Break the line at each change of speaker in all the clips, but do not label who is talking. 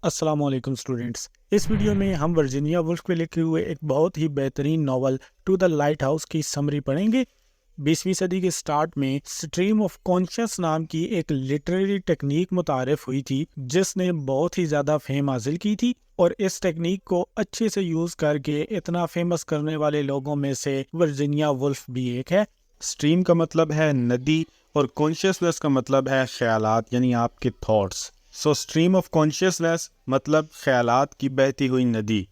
अस्सलाम वालेकुम स्टूडेंट्स। इस वीडियो में हम वर्जीनिया वुल्फ के लिखे हुए एक बहुत ही बेहतरीन novel To the Lighthouse की समरी पढ़ेंगे। 20वीं सदी के स्टार्ट में स्ट्रीम ऑफ कॉन्शियस नाम की एक लिटरेरी टेक्निक मुतारिफ हुई थी जिसने बहुत ही ज़्यादा फेम हासिल की थी, और इस टेक्निक को अच्छे से यूज़ करके इतना फेमस करने वाले लोगों में से वर्जीनिया वुल्फ भी एक है। स्ट्रीम का मतलब है नदी और कॉन्शियसनेस का मतलब है ख्यालात यानी आपके thoughts. So stream of consciousness मतलब ख्यालात की बहती हुई नदी।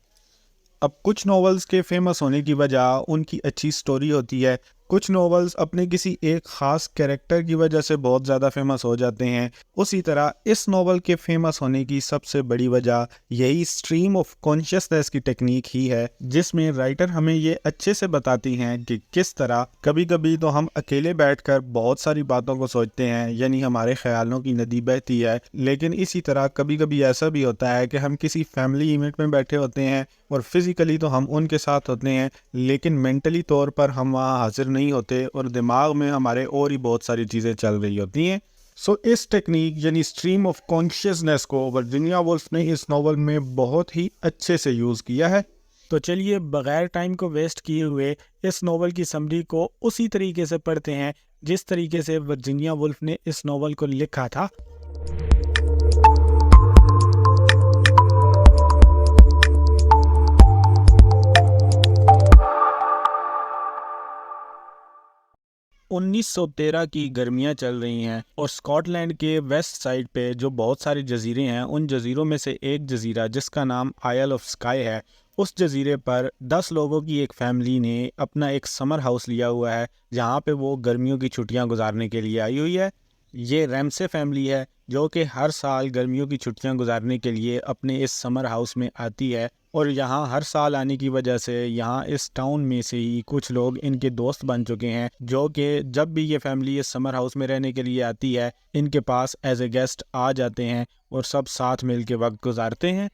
अब कुछ नॉवेल्स के फेमस होने की वजह उनकी अच्छी स्टोरी होती है। कुछ नॉवेल्स अपने किसी एक ख़ास कैरेक्टर की वजह से बहुत ज़्यादा फेमस हो जाते हैं। उसी तरह इस नॉवल के फेमस होने की सबसे बड़ी वजह यही स्ट्रीम ऑफ कॉन्शियसनेस की टेक्निक ही है, जिसमें राइटर हमें ये अच्छे से बताती हैं कि किस तरह कभी कभी तो हम अकेले बैठकर बहुत सारी बातों को सोचते हैं, यानी हमारे ख्यालों की नदी बहती है। लेकिन इसी तरह कभी कभी ऐसा भी होता है कि हम किसी फैमिली इवेंट में बैठे होते हैं और फिज़िकली तो हम उनके साथ होते हैं, लेकिन मेंटली तौर पर हम वहाँ हाजिर नहीं होते और दिमाग में हमारे और ही बहुत सारी चीज़ें चल रही होती हैं। इस टेक्निक यानी स्ट्रीम ऑफ कॉन्शियसनेस को वर्जीनिया वुल्फ ने इस नॉवल में बहुत ही अच्छे से यूज़ किया है। तो चलिए बगैर टाइम को वेस्ट किए हुए इस नॉवल की समरी को उसी तरीके से पढ़ते हैं जिस तरीके से वर्जीनिया वुल्फ ने इस नॉवल को लिखा था। 1913 की गर्मियां चल रही हैं और स्कॉटलैंड के वेस्ट साइड पे जो बहुत सारे जजीरे हैं, उन जजीरों में से एक जजीरा जिसका नाम आयल ऑफ स्काई है, उस जजीरे पर 10 लोगों की एक फैमिली ने अपना एक समर हाउस लिया हुआ है जहाँ पे वो गर्मियों की छुट्टियाँ गुजारने के लिए आई हुई है। ये रैमसे फैमिली है जो कि हर साल गर्मियों की छुट्टियां गुजारने के लिए अपने इस समर हाउस में आती है, और यहाँ हर साल आने की वजह से यहाँ इस टाउन में से ही कुछ लोग इनके दोस्त बन चुके हैं, जो कि जब भी ये फैमिली इस समर हाउस में रहने के लिए आती है इनके पास एज ए गेस्ट आ जाते हैं और सब साथ मिल के वक्त गुजारते हैं।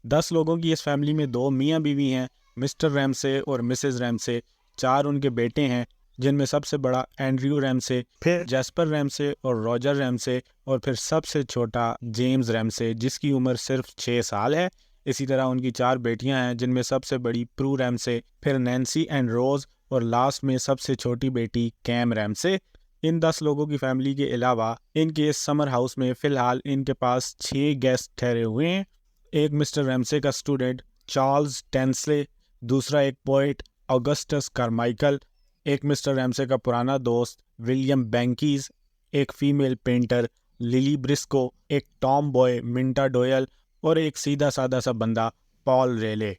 10 लोगों की इस फैमिली में 2 मियाँ बीवी हैं, मिस्टर रैमसे और मिसेस रैमसे। 4 उनके बेटे हैं जिनमें सबसे बड़ा एंड्रयू रैमसे, फिर जैस्पर रैमसे और रॉजर रैमसे, और फिर सबसे छोटा जेम्स रैमसे जिसकी उम्र सिर्फ 6 साल है। इसी तरह उनकी 4 बेटियां हैं जिनमें सबसे बड़ी प्रू रैमसे, फिर नैन्सी एंड रोज, और लास्ट में सबसे छोटी बेटी कैम रैमसे। इन 10 लोगों की फैमिली के अलावा इनके इस समर हाउस में फ़िलहाल इनके पास 6 गेस्ट ठहरे हुए हैं। एक मिस्टर रैमसे का स्टूडेंट चार्ल्स टेंसले, दूसरा एक पोइट ऑगस्टस कारमाइकल, एक मिस्टर रैमसे का पुराना दोस्त विलियम बैंकीज, एक फीमेल पेंटर लिली ब्रिस्को, एक टॉम बॉय मिंटा डोयल, और एक सीधा सादा सा बंदा पॉल रेले।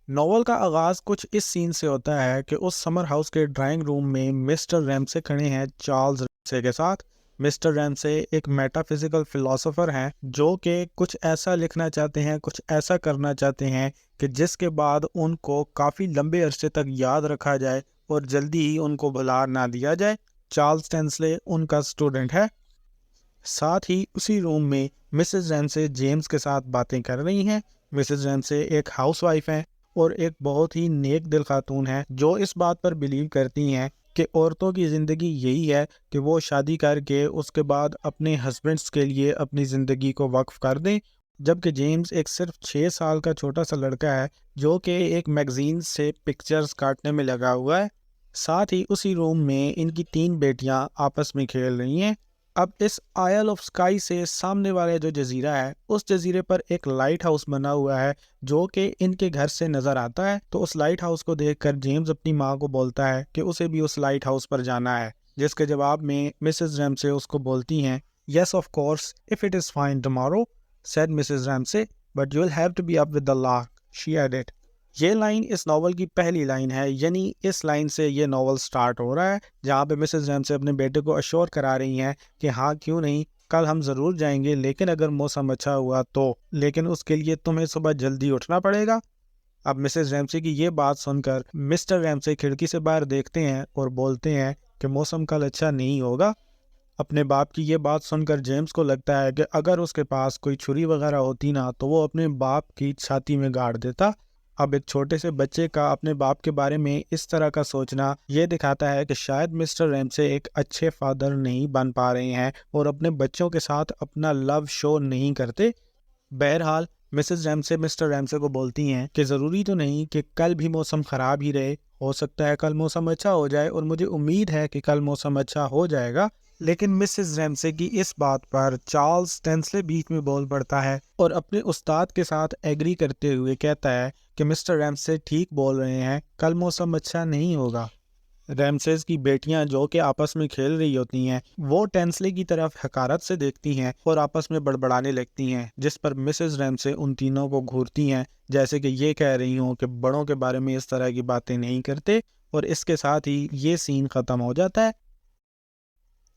नॉवल का आगाज कुछ इस सीन से होता है कि उस समर हाउस के ड्राइंग रूम में मिस्टर रैमसे खड़े हैं चार्ल्स रैमसे के साथ। मिस्टर रैमसे एक मेटाफिजिकल फिलोसोफर हैं जो कि कुछ ऐसा लिखना चाहते हैं, कुछ ऐसा करना चाहते हैं कि जिसके बाद उनको काफ़ी लंबे अरसे तक याद रखा जाए और जल्दी ही उनको भुला ना दिया जाए। चार्ल्स टेंसले उनका स्टूडेंट है। साथ ही उसी रूम में मिसेस रैमसे जेम्स के साथ बातें कर रही हैं। मिसेस रैमसे एक हाउसवाइफ हैं और एक बहुत ही नेक दिल खातून है जो इस बात पर बिलीव करती हैं कि औरतों की ज़िंदगी यही है कि वो शादी करके उसके बाद अपने हस्बैंड्स के लिए अपनी ज़िंदगी को वक्फ कर दें। जबकि जेम्स एक सिर्फ 6 साल का छोटा सा लड़का है जो कि एक मैगजीन से पिक्चर्स काटने में लगा हुआ है। साथ ही उसी रूम में इनकी 3 बेटियां आपस में खेल रही हैं। अब इस आयल ऑफ स्काई से सामने वाले जो जजीरा है, उस जजीरे पर एक लाइट हाउस बना हुआ है जो कि इनके घर से नजर आता है। तो उस लाइट हाउस को देखकर जेम्स अपनी माँ को बोलता है कि उसे भी उस लाइट हाउस पर जाना है, जिसके जवाब में मिसेस रैमसे उसको बोलती हैं, "Yes, of course, if it is fine tomorrow," said Mrs. Ramsay, "but you'll have to be up with the lark," she added. ये लाइन इस नावल की पहली लाइन है, यानी इस लाइन से ये नावल स्टार्ट हो रहा है जहाँ पे मिसेस रैमसे अपने बेटे को अश्योर करा रही हैं कि हाँ क्यों नहीं, कल हम ज़रूर जाएंगे, लेकिन अगर मौसम अच्छा हुआ तो, लेकिन उसके लिए तुम्हें सुबह जल्दी उठना पड़ेगा। अब मिसेस रैमसे की ये बात सुनकर मिस्टर रैमसे खिड़की से बाहर देखते हैं और बोलते हैं कि मौसम कल अच्छा नहीं होगा। अपने बाप की ये बात सुनकर जेम्स को लगता है कि अगर उसके पास कोई छुरी वगैरह होती ना तो वो अपने बाप की छाती में गाड़ देता। अब एक छोटे से बच्चे का अपने बाप के बारे में इस तरह का सोचना ये दिखाता है कि शायद मिस्टर रैमसे एक अच्छे फादर नहीं बन पा रहे हैं और अपने बच्चों के साथ अपना लव शो नहीं करते। बहरहाल मिसेस रैमसे मिस्टर रैमसे को बोलती हैं कि ज़रूरी तो नहीं कि कल भी मौसम ख़राब ही रहे, हो सकता है कल मौसम अच्छा हो जाए और मुझे उम्मीद है कि कल मौसम अच्छा हो जाएगा। लेकिन मिसेस रैमसे की इस बात पर चार्ल्स टेंसले बीच में बोल पड़ता है और अपने उस्ताद के साथ एग्री करते हुए कहता है कि मिस्टर रैमसे ठीक बोल रहे हैं, कल मौसम अच्छा नहीं होगा। रैमसेस की बेटियां जो कि आपस में खेल रही होती हैं वो टेंसले की तरफ हकारत से देखती हैं और आपस में बड़बड़ाने लगती हैं, जिस पर मिसेस रैमसे उन तीनों को घूरती हैं जैसे कि ये कह रही हों कि बड़ों के बारे में इस तरह की बातें नहीं करते। और इसके साथ ही ये सीन ख़त्म हो जाता है।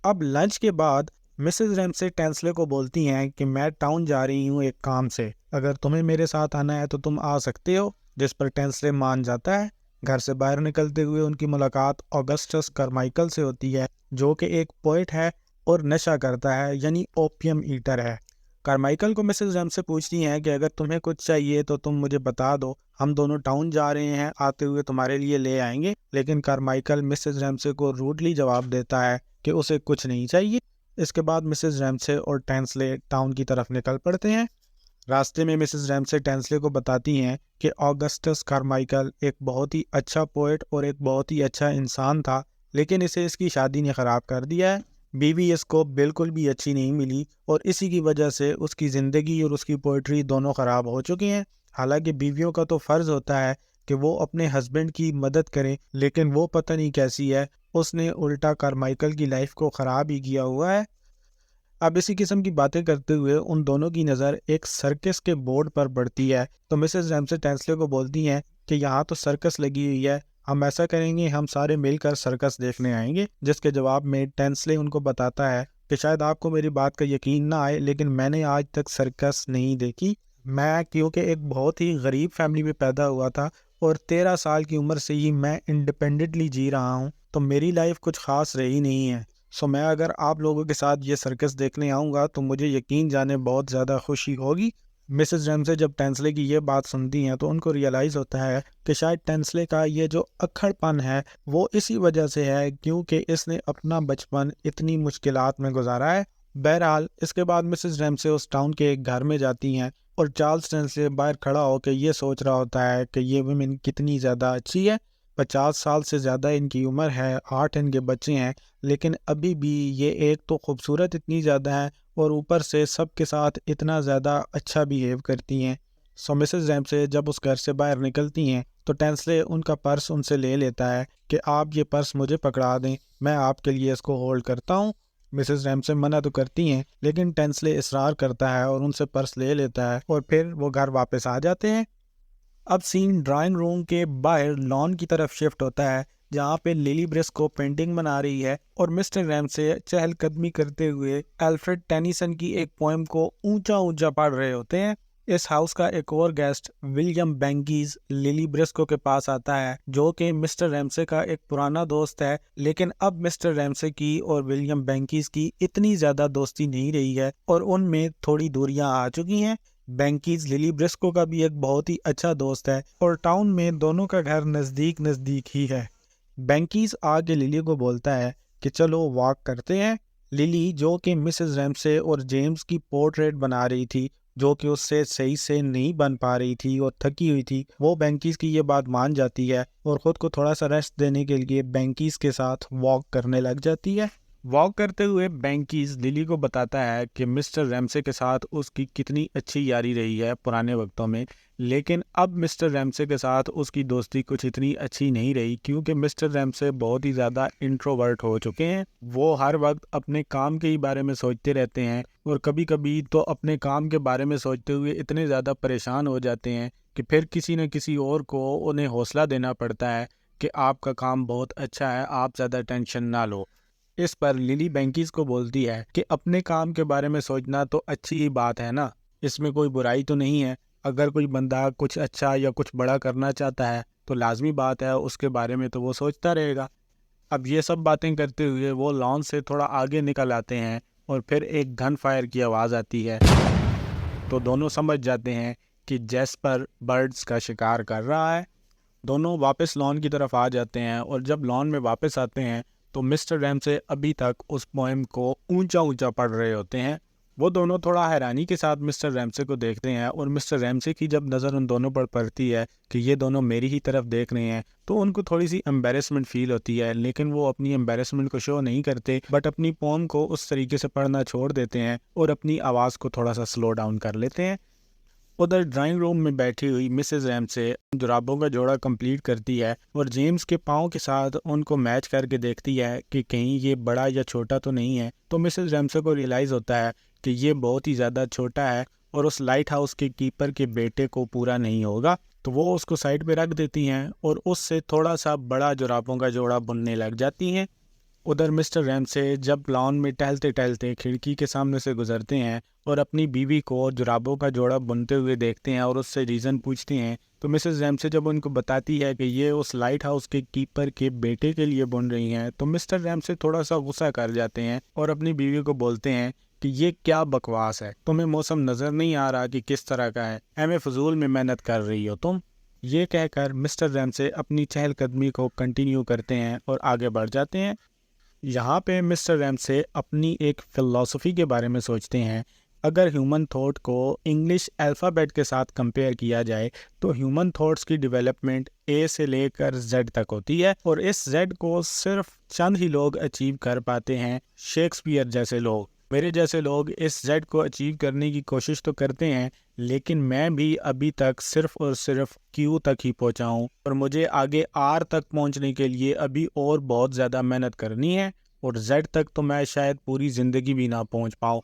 अब लंच के बाद मिसेस रैमसे टेंसले को बोलती हैं कि मैं टाउन जा रही हूँ एक काम से, अगर तुम्हें मेरे साथ आना है तो तुम आ सकते हो। जिस पर टेंसले मान जाता है। घर से बाहर निकलते हुए उनकी मुलाकात ऑगस्टस कारमाइकल से होती है, जो कि एक पोइट है और नशा करता है, यानी ओपियम ईटर है। कारमाइकल को मिसेस रैमसे पूछती हैं कि अगर तुम्हें कुछ चाहिए तो तुम मुझे बता दो, हम दोनों टाउन जा रहे हैं, आते हुए तुम्हारे लिए ले आएंगे। लेकिन कारमाइकल मिसेस रैमसे को रूडली जवाब देता है कि उसे कुछ नहीं चाहिए। इसके बाद मिसेस रैमसे और टेंसले टाउन की तरफ निकल पड़ते हैं। रास्ते में मिसेस रैमसे टेंसले को बताती हैं कि ऑगस्टस कारमाइकल एक बहुत ही अच्छा पोएट और एक बहुत ही अच्छा इंसान था, लेकिन इसे इसकी शादी ने ख़राब कर दिया है। बीवी इसको बिल्कुल भी अच्छी नहीं मिली और इसी की वजह से उसकी ज़िंदगी और उसकी पोइट्री दोनों ख़राब हो चुकी हैं। हालांकि बीवियों का तो फ़र्ज़ होता है कि वो अपने हस्बैंड की मदद करें, लेकिन वो पता नहीं कैसी है, उसने उल्टा कारमाइकल की लाइफ को ख़राब ही किया हुआ है। अब इसी किस्म की बातें करते हुए उन दोनों की नज़र एक सर्कस के बोर्ड पर पड़ती है, तो मिसेस रैमसे टेंसले को बोलती हैं कि यहाँ तो सर्कस लगी हुई है, हम ऐसा करेंगे, हम सारे मिलकर सर्कस देखने आएंगे। जिसके जवाब में टेंसले उनको बताता है कि शायद आपको मेरी बात का यकीन ना आए, लेकिन मैंने आज तक सर्कस नहीं देखी। मैं क्योंकि एक बहुत ही गरीब फैमिली में पैदा हुआ था और 13 साल की उम्र से ही मैं इंडिपेंडेंटली जी रहा हूँ, तो मेरी लाइफ कुछ ख़ास रही नहीं है। सो मैं अगर आप लोगों के साथ ये सर्कस देखने आऊँगा तो मुझे यकीन जाने बहुत ज़्यादा खुशी होगी। मिसेस रैमसे जब टेंसले की ये बात सुनती हैं तो उनको रियलाइज़ होता है कि शायद टेंसले का ये जो अक्खड़पन है वो इसी वजह से है क्योंकि इसने अपना बचपन इतनी मुश्किलात में गुजारा है। बहरहाल इसके बाद मिसेस रैमसे उस टाउन के एक घर में जाती हैं और चार्ल्स टेंसले बाहर खड़ा होकर ये सोच रहा होता है कि ये वुमेन कितनी ज़्यादा अच्छी है। 50 साल से ज़्यादा इनकी उम्र है, 8 इनके बच्चे हैं, लेकिन अभी भी ये एक तो खूबसूरत इतनी ज़्यादा है और ऊपर से सबके साथ इतना ज़्यादा अच्छा बिहेव करती हैं। सो मिसेस रैमसे जब उस घर से बाहर निकलती हैं तो टेंसले उनका पर्स उनसे ले लेता है कि आप ये पर्स मुझे पकड़ा दें, मैं आपके लिए इसको होल्ड करता हूँ। मिसेस रैमसे मना तो करती हैं, लेकिन टेंसले इसरार करता है और उनसे पर्स ले लेता है और फिर वो घर वापस आ जाते हैं। अब सीन ड्राइंग रूम के बाहर लॉन की तरफ शिफ्ट होता है, जहाँ पे लिली ब्रिस्को पेंटिंग बना रही है और मिस्टर रैमसे चहलकदमी करते हुए अल्फ्रेड टेनिसन की एक पोएम को ऊंचा ऊंचा पढ़ रहे होते हैं। इस हाउस का एक और गेस्ट विलियम बैंकीज लिली ब्रिस्को के पास आता है, जो कि मिस्टर रैमसे का एक पुराना दोस्त है। लेकिन अब मिस्टर रैमसे की और विलियम बैंकीज की इतनी ज्यादा दोस्ती नहीं रही है और उनमें थोड़ी दूरियां आ चुकी हैं। बैंकीज लिली ब्रिस्को का भी एक बहुत ही अच्छा दोस्त है और टाउन में दोनों का घर नज़दीक नज़दीक ही है। बैंकीज आके लिली को बोलता है कि चलो वॉक करते हैं। लिली, जो कि मिसेस रैमसे और जेम्स की पोर्ट्रेट बना रही थी, जो कि उससे सही से नहीं बन पा रही थी और थकी हुई थी, वो बैंकीज की ये बात मान जाती है और ख़ुद को थोड़ा सा रेस्ट देने के लिए बैंकीज के साथ वॉक करने लग जाती है। वॉक करते हुए बैंकीज लिली को बताता है कि मिस्टर रैमसे के साथ उसकी कितनी अच्छी यारी रही है पुराने वक्तों में, लेकिन अब मिस्टर रैमसे के साथ उसकी दोस्ती कुछ इतनी अच्छी नहीं रही क्योंकि मिस्टर रैमसे बहुत ही ज़्यादा इंट्रोवर्ट हो चुके हैं। वो हर वक्त अपने काम के ही बारे में सोचते रहते हैं और कभी कभी तो अपने काम के बारे में सोचते हुए इतने ज़्यादा परेशान हो जाते हैं कि फिर किसी न किसी और को उन्हें हौसला देना पड़ता है कि आपका काम बहुत अच्छा है, आप ज़्यादा टेंशन ना लो। इस पर लिली बैंकीज को बोलती है कि अपने काम के बारे में सोचना तो अच्छी ही बात है ना, इसमें कोई बुराई तो नहीं है। अगर कोई बंदा कुछ अच्छा या कुछ बड़ा करना चाहता है तो लाजमी बात है उसके बारे में तो वो सोचता रहेगा। अब ये सब बातें करते हुए वो लॉन से थोड़ा आगे निकल आते हैं और फिर एक गन फायर की आवाज़ आती है, तो दोनों समझ जाते हैं कि जैस्पर बर्ड्स का शिकार कर रहा है। दोनों वापस लॉन की तरफ आ जाते हैं और जब लॉन में वापस आते हैं तो मिस्टर रैमसे अभी तक उस पोएम को ऊंचा ऊंचा पढ़ रहे होते हैं वो दोनों थोड़ा हैरानी के साथ मिस्टर रैमसे को देखते हैं और मिस्टर रैमसे की जब नज़र उन दोनों पर पड़ती है कि ये दोनों मेरी ही तरफ देख रहे हैं तो उनको थोड़ी सी एम्बेरसमेंट फील होती है, लेकिन वो अपनी एम्बेरसमेंट को शो नहीं करते बट अपनी पोम को उस तरीके से पढ़ना छोड़ देते हैं और अपनी आवाज़ को थोड़ा सा स्लो डाउन कर लेते हैं। उधर ड्राइंग रूम में बैठी हुई मिसेस रैमसे जुराबों का जोड़ा कंप्लीट करती है और जेम्स के पाँव के साथ उनको मैच करके देखती है कि कहीं ये बड़ा या छोटा तो नहीं है। तो मिसेस रैमसे को रियलाइज़ होता है कि ये बहुत ही ज़्यादा छोटा है और उस लाइट हाउस के कीपर के बेटे को पूरा नहीं होगा। तो वो उसको साइड पे रख देती हैं और उससे थोड़ा सा बड़ा जुराबों का जोड़ा बुनने लग जाती हैं। उधर मिस्टर रैमसे जब लॉन में टहलते टहलते खिड़की के सामने से गुजरते हैं और अपनी बीवी को जुराबों का जोड़ा बुनते हुए देखते हैं और उससे रीज़न पूछते हैं, तो मिसेस रैमसे जब उनको बताती है कि ये उस लाइट हाउस के कीपर के बेटे के लिए बुन रही हैं, तो मिस्टर रैमसे थोड़ा सा गुस्सा कर जाते हैं और अपनी बीवी को बोलते हैं कि ये क्या बकवास है, तुम्हें मौसम नज़र नहीं आ रहा कि किस तरह का है, एम फजूल में मेहनत कर रही हो तुम। ये कहकर मिस्टर रैमसे अपनी चहलकदमी को कंटिन्यू करते हैं और आगे बढ़ जाते हैं। यहाँ पे मिस्टर रैमसे अपनी एक फ़िलासफ़ी के बारे में सोचते हैं। अगर ह्यूमन थॉट को इंग्लिश अल्फ़ाबेट के साथ कंपेयर किया जाए तो ह्यूमन थॉट्स की डेवलपमेंट ए से लेकर जेड तक होती है और इस जेड को सिर्फ चंद ही लोग अचीव कर पाते हैं, शेक्सपियर जैसे लोग। मेरे जैसे लोग इस जेड को अचीव करने की कोशिश तो करते हैं, लेकिन मैं भी अभी तक सिर्फ और सिर्फ क्यू तक ही पहुंचा हूं और मुझे आगे आर तक पहुंचने के लिए अभी और बहुत ज़्यादा मेहनत करनी है और जेड तक तो मैं शायद पूरी ज़िंदगी भी ना पहुंच पाऊं।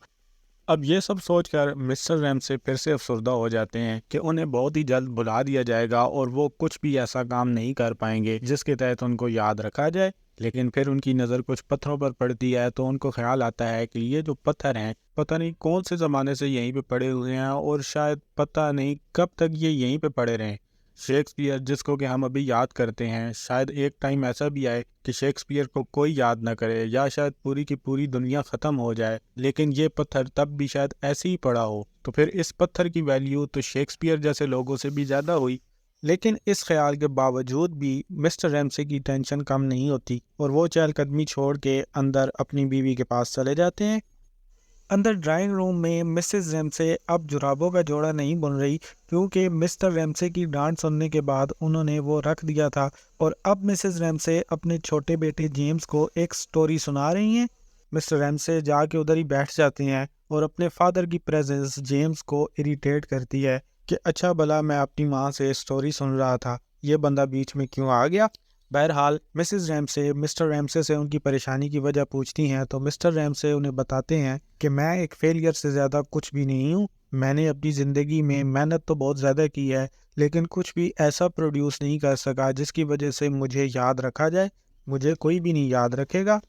अब ये सब सोचकर मिस्टर रैमसे फिर से अफसरदा हो जाते हैं कि उन्हें बहुत ही जल्द बुला दिया जाएगा और वो कुछ भी ऐसा काम नहीं कर पाएंगे जिसके तहत उनको याद रखा जाए। लेकिन फिर उनकी नज़र कुछ पत्थरों पर पड़ती है तो उनको ख्याल आता है कि ये जो पत्थर हैं पता नहीं कौन से ज़माने से यहीं पे पड़े हुए हैं और शायद पता नहीं कब तक ये यहीं पे पड़े रहें। शेक्सपियर जिसको कि हम अभी याद करते हैं, शायद एक टाइम ऐसा भी आए कि शेक्सपियर को कोई याद ना करे या शायद पूरी की पूरी दुनिया ख़त्म हो जाए, लेकिन ये पत्थर तब भी शायद ऐसे ही पड़ा हो। तो फिर इस पत्थर की वैल्यू तो शेक्सपियर जैसे लोगों से भी ज़्यादा हुई। लेकिन इस ख्याल के बावजूद भी मिस्टर रैमसे की टेंशन कम नहीं होती और वो चहलकदमी छोड़ के अंदर अपनी बीवी के पास चले जाते हैं। अंदर ड्राइंग रूम में मिसेस रैमसे अब जुराबों का जोड़ा नहीं बुन रही, क्योंकि मिस्टर रैमसे की डांट सुनने के बाद उन्होंने वो रख दिया था और अब मिसेस रैमसे अपने छोटे बेटे जेम्स को एक स्टोरी सुना रही हैं। मिस्टर रैमसे जाके उधर ही बैठ जाते हैं और अपने फादर की प्रेजेंस जेम्स को इरिटेट करती है कि अच्छा भला मैं अपनी माँ से स्टोरी सुन रहा था, ये बंदा बीच में क्यों आ गया। बहरहाल मिसेस रैमसे मिस्टर रैमसे से उनकी परेशानी की वजह पूछती हैं तो मिस्टर रैमसे उन्हें बताते हैं कि मैं एक फेलियर से ज़्यादा कुछ भी नहीं हूँ। मैंने अपनी ज़िंदगी में मेहनत तो बहुत ज़्यादा की है, लेकिन कुछ भी ऐसा प्रोड्यूस नहीं कर सका जिसकी वजह से मुझे याद रखा जाए। मुझे कोई भी नहीं याद रखेगा।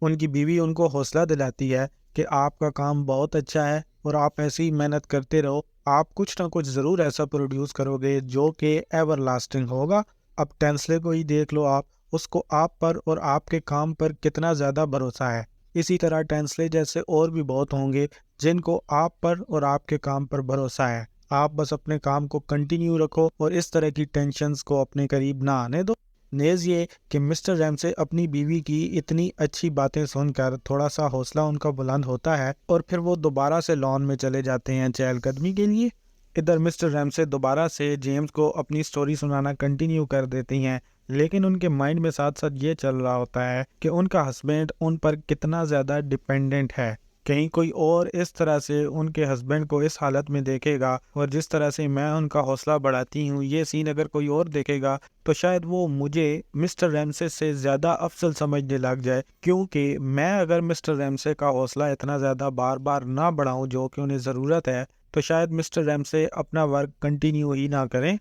उनकी बीवी उनको हौसला दिलाती है कि आपका काम बहुत अच्छा है और आप ऐसी ही मेहनत करते रहो, आप कुछ ना कुछ ज़रूर ऐसा प्रोड्यूस करोगे जो कि एवर लास्टिंग होगा। अब टेंसले को ही देख लो, आप उसको आप पर और आपके काम पर कितना ज़्यादा भरोसा है। इसी तरह टेंसले जैसे और भी बहुत होंगे जिनको आप पर और आपके काम पर भरोसा है। आप बस अपने काम को कंटिन्यू रखो और इस तरह की टेंशन्स को अपने करीब ना आने दो। नेज़ ये कि मिस्टर रैमसे अपनी बीवी की इतनी अच्छी बातें सुनकर थोड़ा सा हौसला उनका बुलंद होता है और फिर वो दोबारा से लॉन में चले जाते हैं चहलकदमी के लिए। इधर मिस्टर रैमसे दोबारा से जेम्स को अपनी स्टोरी सुनाना कंटिन्यू कर देती हैं, लेकिन उनके माइंड में साथ साथ ये चल रहा होता है कि उनका हस्बैंड उन पर कितना ज़्यादा डिपेंडेंट है। कहीं कोई और इस तरह से उनके हस्बैंड को इस हालत में देखेगा और जिस तरह से मैं उनका हौसला बढ़ाती हूँ, ये सीन अगर कोई और देखेगा तो शायद वो मुझे मिस्टर रैमसे से ज़्यादा अफसल समझने लग जाए, क्योंकि मैं अगर मिस्टर रैमसे का हौसला इतना ज़्यादा बार बार ना बढ़ाऊँ जो कि उन्हें ज़रूरत है, तो शायद मिस्टर रैमसे अपना वर्क कंटिन्यू ही ना करें।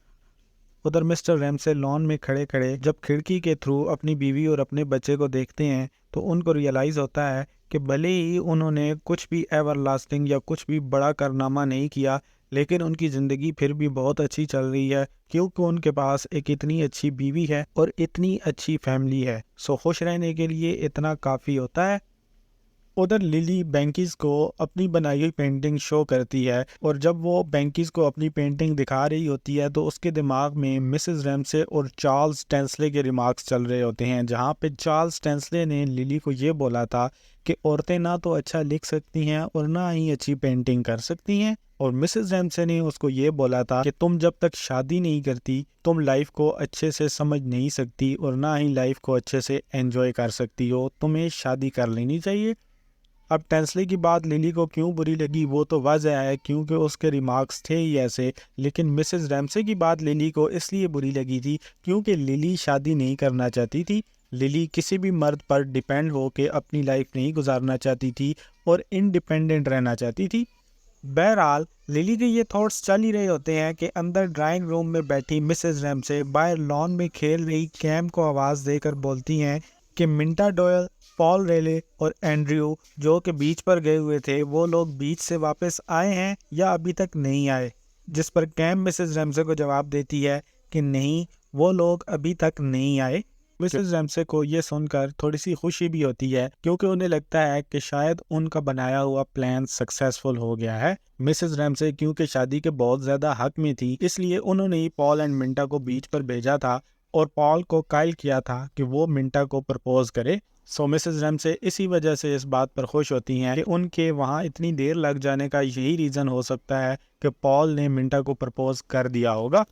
उधर मिस्टर रैमसे लॉन में खड़े खड़े जब खिड़की के थ्रू अपनी बीवी और अपने बच्चे को देखते हैं तो उनको रियलाइज़ होता है कि भले ही उन्होंने कुछ भी एवर लास्टिंग या कुछ भी बड़ा कारनामा नहीं किया, लेकिन उनकी ज़िंदगी फिर भी बहुत अच्छी चल रही है, क्योंकि उनके पास एक इतनी अच्छी बीवी है और इतनी अच्छी फैमिली है। सो खुश रहने के लिए इतना काफ़ी होता है। उधर लिली बैंकीज को अपनी बनाई हुई पेंटिंग शो करती है और जब वो बैंकीज को अपनी पेंटिंग दिखा रही होती है तो उसके दिमाग में मिसेस रैमसे और चार्ल्स टेंसले के रिमार्क्स चल रहे होते हैं, जहाँ पे चार्ल्स टेंसले ने लिली को ये बोला था कि औरतें ना तो अच्छा लिख सकती हैं और ना ही अच्छी पेंटिंग कर सकती हैं, और मिसेस रैमसे ने उसको ये बोला था कि तुम जब तक शादी नहीं करती तुम लाइफ को अच्छे से समझ नहीं सकती और ना ही लाइफ को अच्छे से एंजॉय कर सकती हो, तुम्हें शादी कर लेनी चाहिए। अब टेंसले की बात लिली को क्यों बुरी लगी वो तो वाज़ह है क्योंकि उसके रिमार्क्स थे ही ऐसे, लेकिन मिसेस रैमसे की बात लिली को इसलिए बुरी लगी थी क्योंकि लिली शादी नहीं करना चाहती थी। लिली किसी भी मर्द पर डिपेंड हो के अपनी लाइफ नहीं गुजारना चाहती थी और इंडिपेंडेंट रहना चाहती थी। बहरहाल लिली के ये थॉट्स चल ही रहे होते हैं कि अंदर ड्राइंग रूम में बैठी मिसेस रैमसे बाहर लॉन में खेल रही कैम को आवाज़ देकर बोलती हैं कि मिंटा डॉयल, पॉल रेले और एंड्रयू जो कि बीच पर गए हुए थे वो लोग बीच से वापस आए हैं या अभी तक नहीं आए, जिस पर कैम मिसेस रैमसे को जवाब देती है कि नहीं, वो लोग अभी तक नहीं आए। मिसेस रैमसे को ये सुनकर थोड़ी सी खुशी भी होती है क्योंकि उन्हें लगता है कि शायद उनका बनाया हुआ प्लान सक्सेसफुल हो गया है। मिसेस रैमसे क्योंकि शादी के बहुत ज़्यादा हक में थी इसलिए उन्होंने ही पॉल एंड मिंटा को बीच पर भेजा था और पॉल को कायल किया था कि वो मिंटा को प्रपोज करे। सो मिसेस रैमसे इसी वजह से इस बात पर खुश होती हैं कि उनके वहाँ इतनी देर लग जाने का यही रीज़न हो सकता है कि पॉल ने मिंटा को प्रपोज कर दिया होगा।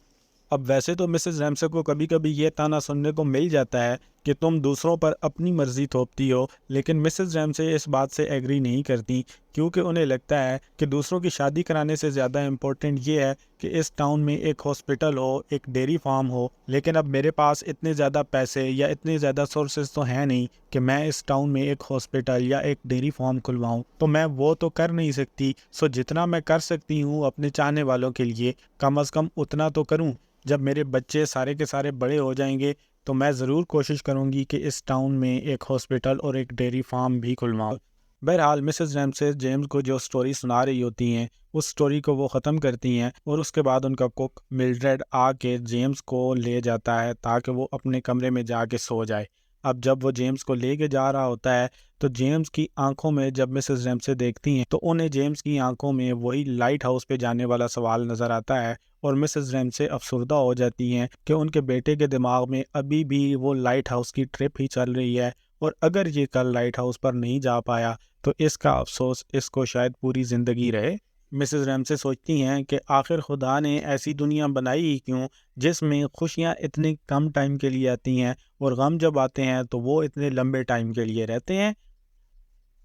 अब वैसे तो मिसेस रैमसे को कभी कभी ये ताना सुनने को मिल जाता है कि तुम दूसरों पर अपनी मर्जी थोपती हो, लेकिन मिसेस रैमसे इस बात से एग्री नहीं करती क्योंकि उन्हें लगता है कि दूसरों की शादी कराने से ज़्यादा इम्पोर्टेंट ये है कि इस टाउन में एक हॉस्पिटल हो, एक डेयरी फार्म हो, लेकिन अब मेरे पास इतने ज़्यादा पैसे या इतने ज़्यादा सोर्सेज तो हैं नहीं कि मैं इस टाउन में एक हॉस्पिटल या एक डेयरी फार्म खुलवाऊं, तो मैं वो तो कर नहीं सकती। सो जितना मैं कर सकती हूँ अपने चाहने वालों के लिए कम अज़ कम उतना तो करूँ। जब मेरे बच्चे सारे के सारे बड़े हो जाएंगे तो मैं ज़रूर कोशिश करूंगी कि इस टाउन में एक हॉस्पिटल और एक डेयरी फार्म भी खुलवाऊँ। बहरहाल मिसेस रैमसे जेम्स को जो स्टोरी सुना रही होती हैं उस स्टोरी को वो ख़त्म करती हैं और उसके बाद उनका कुक मिल्ड्रेड आके जेम्स को ले जाता है ताकि वो अपने कमरे में जाके सो जाए। अब जब वो जेम्स को लेके जा रहा होता है तो जेम्स की आंखों में जब मिसेस रैमसे देखती हैं तो उन्हें जेम्स की आंखों में वही लाइट हाउस पे जाने वाला सवाल नज़र आता है और मिसेस रैमसे अफसुर्दा हो जाती हैं कि उनके बेटे के दिमाग में अभी भी वो लाइट हाउस की ट्रिप ही चल रही है और अगर ये कल लाइट हाउस पर नहीं जा पाया तो इसका अफसोस इसको शायद पूरी ज़िंदगी रहे। मिसेस रैमसे सोचती हैं कि आखिर खुदा ने ऐसी दुनिया बनाई ही क्यों जिसमें खुशियाँ इतने कम टाइम के लिए आती हैं और गम जब आते हैं तो वो इतने लंबे टाइम के लिए रहते हैं।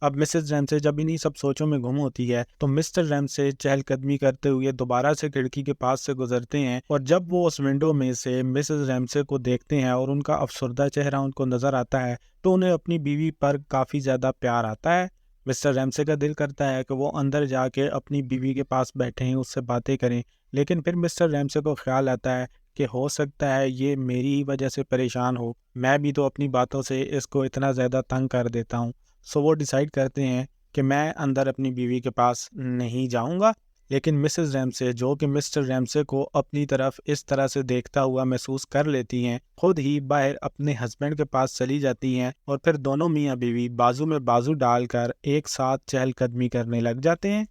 अब मिसेस रैमसे जब इन्हीं सब सोचों में गुम होती है तो मिस्टर रैमसे चहलकदमी करते हुए दोबारा से खिड़की के पास से गुजरते हैं और जब वो उस विंडो में से मिसेस रैमसे को देखते हैं और उनका अफसरदा चेहरा उनको नज़र आता है तो उन्हें अपनी बीवी पर काफ़ी ज़्यादा प्यार आता है। मिस्टर रैमसे का दिल करता है कि वो अंदर जाके अपनी बीवी के पास बैठे हैं, उससे बातें करें, लेकिन फिर मिस्टर रैमसे को ख्याल आता है कि हो सकता है ये मेरी ही वजह से परेशान हो, मैं भी तो अपनी बातों से इसको इतना ज़्यादा तंग कर देता हूँ। सो वो डिसाइड करते हैं कि मैं अंदर अपनी बीवी के पास नहीं जाऊंगा। लेकिन मिसेस रैमसे जो कि मिस्टर रैमसे को अपनी तरफ इस तरह से देखता हुआ महसूस कर लेती हैं, खुद ही बाहर अपने हस्बैंड के पास चली जाती हैं और फिर दोनों मियाँ बीवी बाजू में बाजू डालकर एक साथ चहलकदमी करने लग जाते हैं।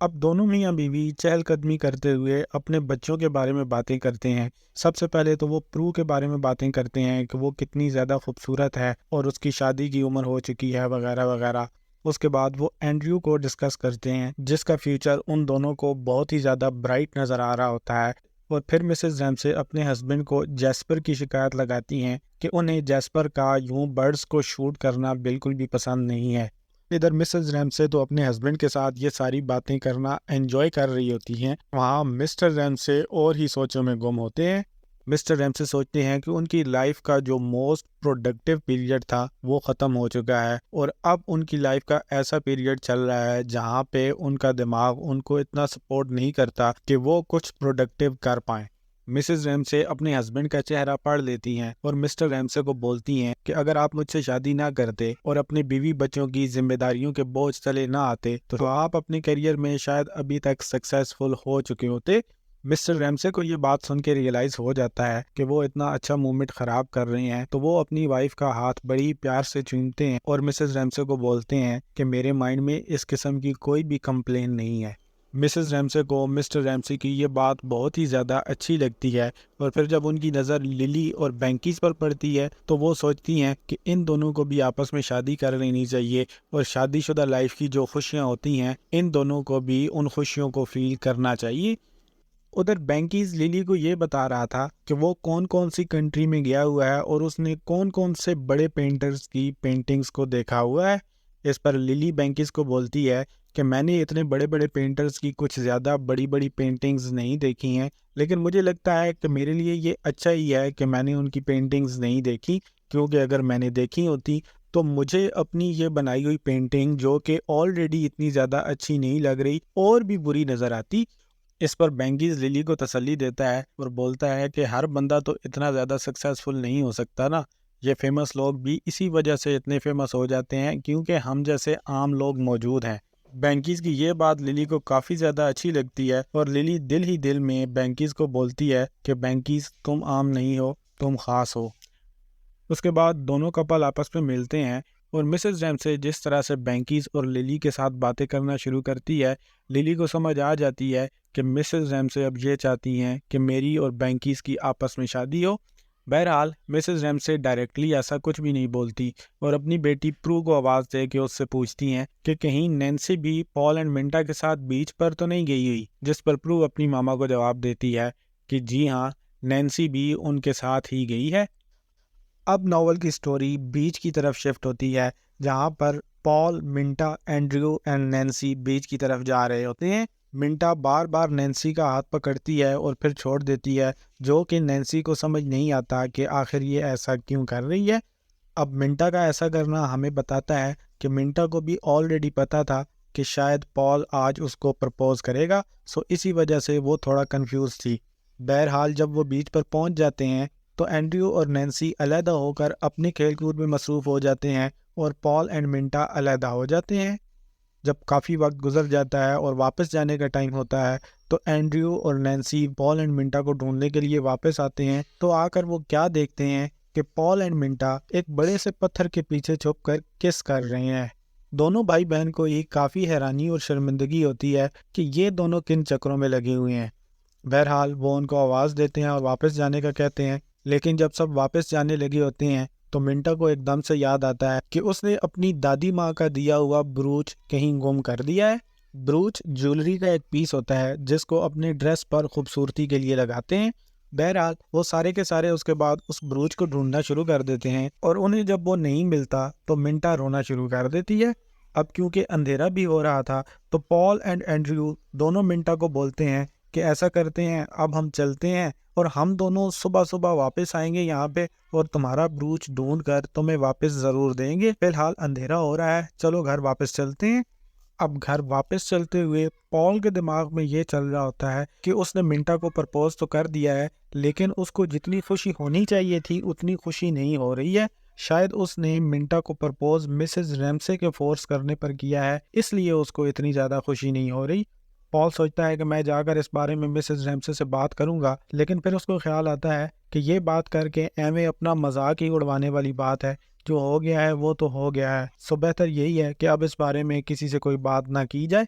अब दोनों मियाँ बीवी चहलकदमी करते हुए अपने बच्चों के बारे में बातें करते हैं। सबसे पहले तो वो प्रू के बारे में बातें करते हैं कि वो कितनी ज़्यादा खूबसूरत है और उसकी शादी की उम्र हो चुकी है वगैरह वगैरह। उसके बाद वो एंड्रयू को डिस्कस करते हैं जिसका फ्यूचर उन दोनों को बहुत ही ज़्यादा ब्राइट नज़र आ रहा होता है। और फिर मिसेस रैमसे अपने हस्बैंड को जैस्पर की शिकायत लगाती हैं कि उन्हें जैस्पर का यूं बर्ड्स को शूट करना बिल्कुल भी पसंद नहीं है। इधर मिसेस रैमसे तो अपने हस्बैंड के साथ ये सारी बातें करना एंजॉय कर रही होती हैं, वहाँ मिस्टर रैमसे और ही सोचों में गुम होते हैं। मिस्टर रैमसे सोचते हैं कि उनकी लाइफ का जो मोस्ट प्रोडक्टिव पीरियड था वो ख़त्म हो चुका है और अब उनकी लाइफ का ऐसा पीरियड चल रहा है जहाँ पे उनका दिमाग उनको इतना सपोर्ट नहीं करता कि वो कुछ प्रोडक्टिव कर पाएँ। मिसेस रैमसे अपने हस्बैंड का चेहरा पढ़ लेती हैं और मिस्टर रैमसे को बोलती हैं कि अगर आप मुझसे शादी ना करते और अपने बीवी बच्चों की जिम्मेदारियों के बोझ तले ना आते तो आप अपने करियर में शायद अभी तक सक्सेसफुल हो चुके होते। मिस्टर रैमसे को ये बात सुन के रियलाइज़ हो जाता है कि वो इतना अच्छा मोमेंट ख़राब कर रहे हैं, तो वो अपनी वाइफ का हाथ बड़ी प्यार से चूमते हैं और मिसेस रैमसे को बोलते हैं कि मेरे माइंड में इस किस्म की कोई भी कंप्लेन नहीं है। मिसेस रैमसे को मिस्टर रैमसे की ये बात बहुत ही ज़्यादा अच्छी लगती है और फिर जब उनकी नज़र लिली और बैंकीज़ पर पड़ती है तो वो सोचती हैं कि इन दोनों को भी आपस में शादी कर लेनी चाहिए और शादीशुदा लाइफ की जो खुशियाँ होती हैं इन दोनों को भी उन खुशियों को फील करना चाहिए। उधर बैंकीज लिली को ये बता रहा था कि वो कौन कौन सी कंट्री में गया हुआ है और उसने कौन कौन से बड़े पेंटर्स की पेंटिंग्स को देखा हुआ है। इस पर लिली बैंकीज को बोलती है कि मैंने इतने बड़े बड़े पेंटर्स की कुछ ज़्यादा बड़ी बड़ी पेंटिंग्स नहीं देखी हैं, लेकिन मुझे लगता है कि मेरे लिए ये अच्छा ही है कि मैंने उनकी पेंटिंग्स नहीं देखी, क्योंकि अगर मैंने देखी होती तो मुझे अपनी ये बनाई हुई पेंटिंग जो कि ऑलरेडी इतनी ज़्यादा अच्छी नहीं लग रही और भी बुरी नज़र आती। इस पर बैंकीज लिली को तसल्ली देता है और बोलता है कि हर बंदा तो इतना ज़्यादा सक्सेसफुल नहीं हो सकता ना, ये फेमस लोग भी इसी वजह से इतने फेमस हो जाते हैं क्योंकि हम जैसे आम लोग मौजूद हैं। बैंकीज की ये बात लिली को काफ़ी ज़्यादा अच्छी लगती है और लिली दिल ही दिल में बैंकीज को बोलती है कि बैंकीज तुम आम नहीं हो, तुम ख़ास हो। उसके बाद दोनों कपल आपस में मिलते हैं और मिसेस रैमसे जिस तरह से बैंकीज और लिली के साथ बातें करना शुरू करती है, लिली को समझ आ जाती है कि मिसेस रैमसे अब ये चाहती हैं कि मेरी और बैंकीज की आपस में शादी हो। बहरहाल मिसेस रैमसे डायरेक्टली ऐसा कुछ भी नहीं बोलती और अपनी बेटी प्रू को आवाज़ दे के उससे पूछती हैं कि कहीं नैन्सी भी पॉल एंड मिंटा के साथ बीच पर तो नहीं गई हुई, जिस पर प्रू अपनी मामा को जवाब देती है कि जी हाँ, नैन्सी भी उनके साथ ही गई है। अब नॉवल की स्टोरी बीच की तरफ शिफ्ट होती है, जहाँ पर Paul, Minta, Andrew and Nancy beach की तरफ जा रहे होते हैं। मिंटा बार बार नैन्सी का हाथ पकड़ती है और फिर छोड़ देती है, जो कि नैन्सी को समझ नहीं आता कि आखिर ये ऐसा क्यों कर रही है। अब मिंटा का ऐसा करना हमें बताता है कि मिंटा को भी ऑलरेडी पता था कि शायद पॉल आज उसको प्रपोज करेगा, सो इसी वजह से वो थोड़ा कंफ्यूज थी। बहरहाल जब वो बीच पर पहुंच जाते हैं तो एंड्रयू और नैन्सी अलहदा होकर अपने खेलकूद में मसरूफ़ हो जाते हैं और पॉल एंड मिंटा अलहदा हो जाते हैं। जब काफ़ी वक्त गुजर जाता है और वापस जाने का टाइम होता है तो एंड्रयू और नैन्सी पॉल एंड मिंटा को ढूंढने के लिए वापस आते हैं। तो आकर वो क्या देखते हैं कि पॉल एंड मिंटा एक बड़े से पत्थर के पीछे छुपकर किस कर रहे हैं। दोनों भाई बहन को ये काफ़ी हैरानी और शर्मिंदगी होती है कि ये दोनों किन चक्रों में लगे हुए हैं। बहरहाल वो उनको आवाज़ देते हैं और वापस जाने का कहते हैं, लेकिन जब सब वापस जाने लगे होते हैं तो मिंटा को एकदम से याद आता है कि उसने अपनी दादी माँ का दिया हुआ ब्रूच कहीं गुम कर दिया है। ब्रूच ज्वेलरी का एक पीस होता है जिसको अपने ड्रेस पर खूबसूरती के लिए लगाते हैं। बहरहाल वो सारे के सारे उसके बाद उस ब्रूच को ढूंढना शुरू कर देते हैं और उन्हें जब वो नहीं मिलता तो मिंटा रोना शुरू कर देती है। अब क्योंकि अंधेरा भी हो रहा था तो पॉल एंड एंड्रयू दोनों मिंटा को बोलते हैं कि ऐसा करते हैं, अब हम चलते हैं और हम दोनों सुबह सुबह वापस आएंगे यहाँ पे और तुम्हारा ब्रूच ढूंढ कर तुम्हें वापस ज़रूर देंगे। फिलहाल अंधेरा हो रहा है, चलो घर वापस चलते हैं। अब घर वापस चलते हुए पॉल के दिमाग में ये चल रहा होता है कि उसने मिंटा को प्रपोज तो कर दिया है, लेकिन उसको जितनी खुशी होनी चाहिए थी उतनी खुशी नहीं हो रही है। शायद उसने मिंटा को प्रपोज मिसेस रैमसे के फोर्स करने पर किया है, इसलिए उसको इतनी ज़्यादा खुशी नहीं हो रही। पॉल सोचता है कि मैं जाकर इस बारे में मिसेस रैमसे से बात करूंगा, लेकिन फिर उसको ख्याल आता है कि ये बात करके एਵੇਂ अपना मजाक ही उड़वाने वाली बात है। जो हो गया है वो तो हो गया है, सो बेहतर यही है कि अब इस बारे में किसी से कोई बात ना की जाए।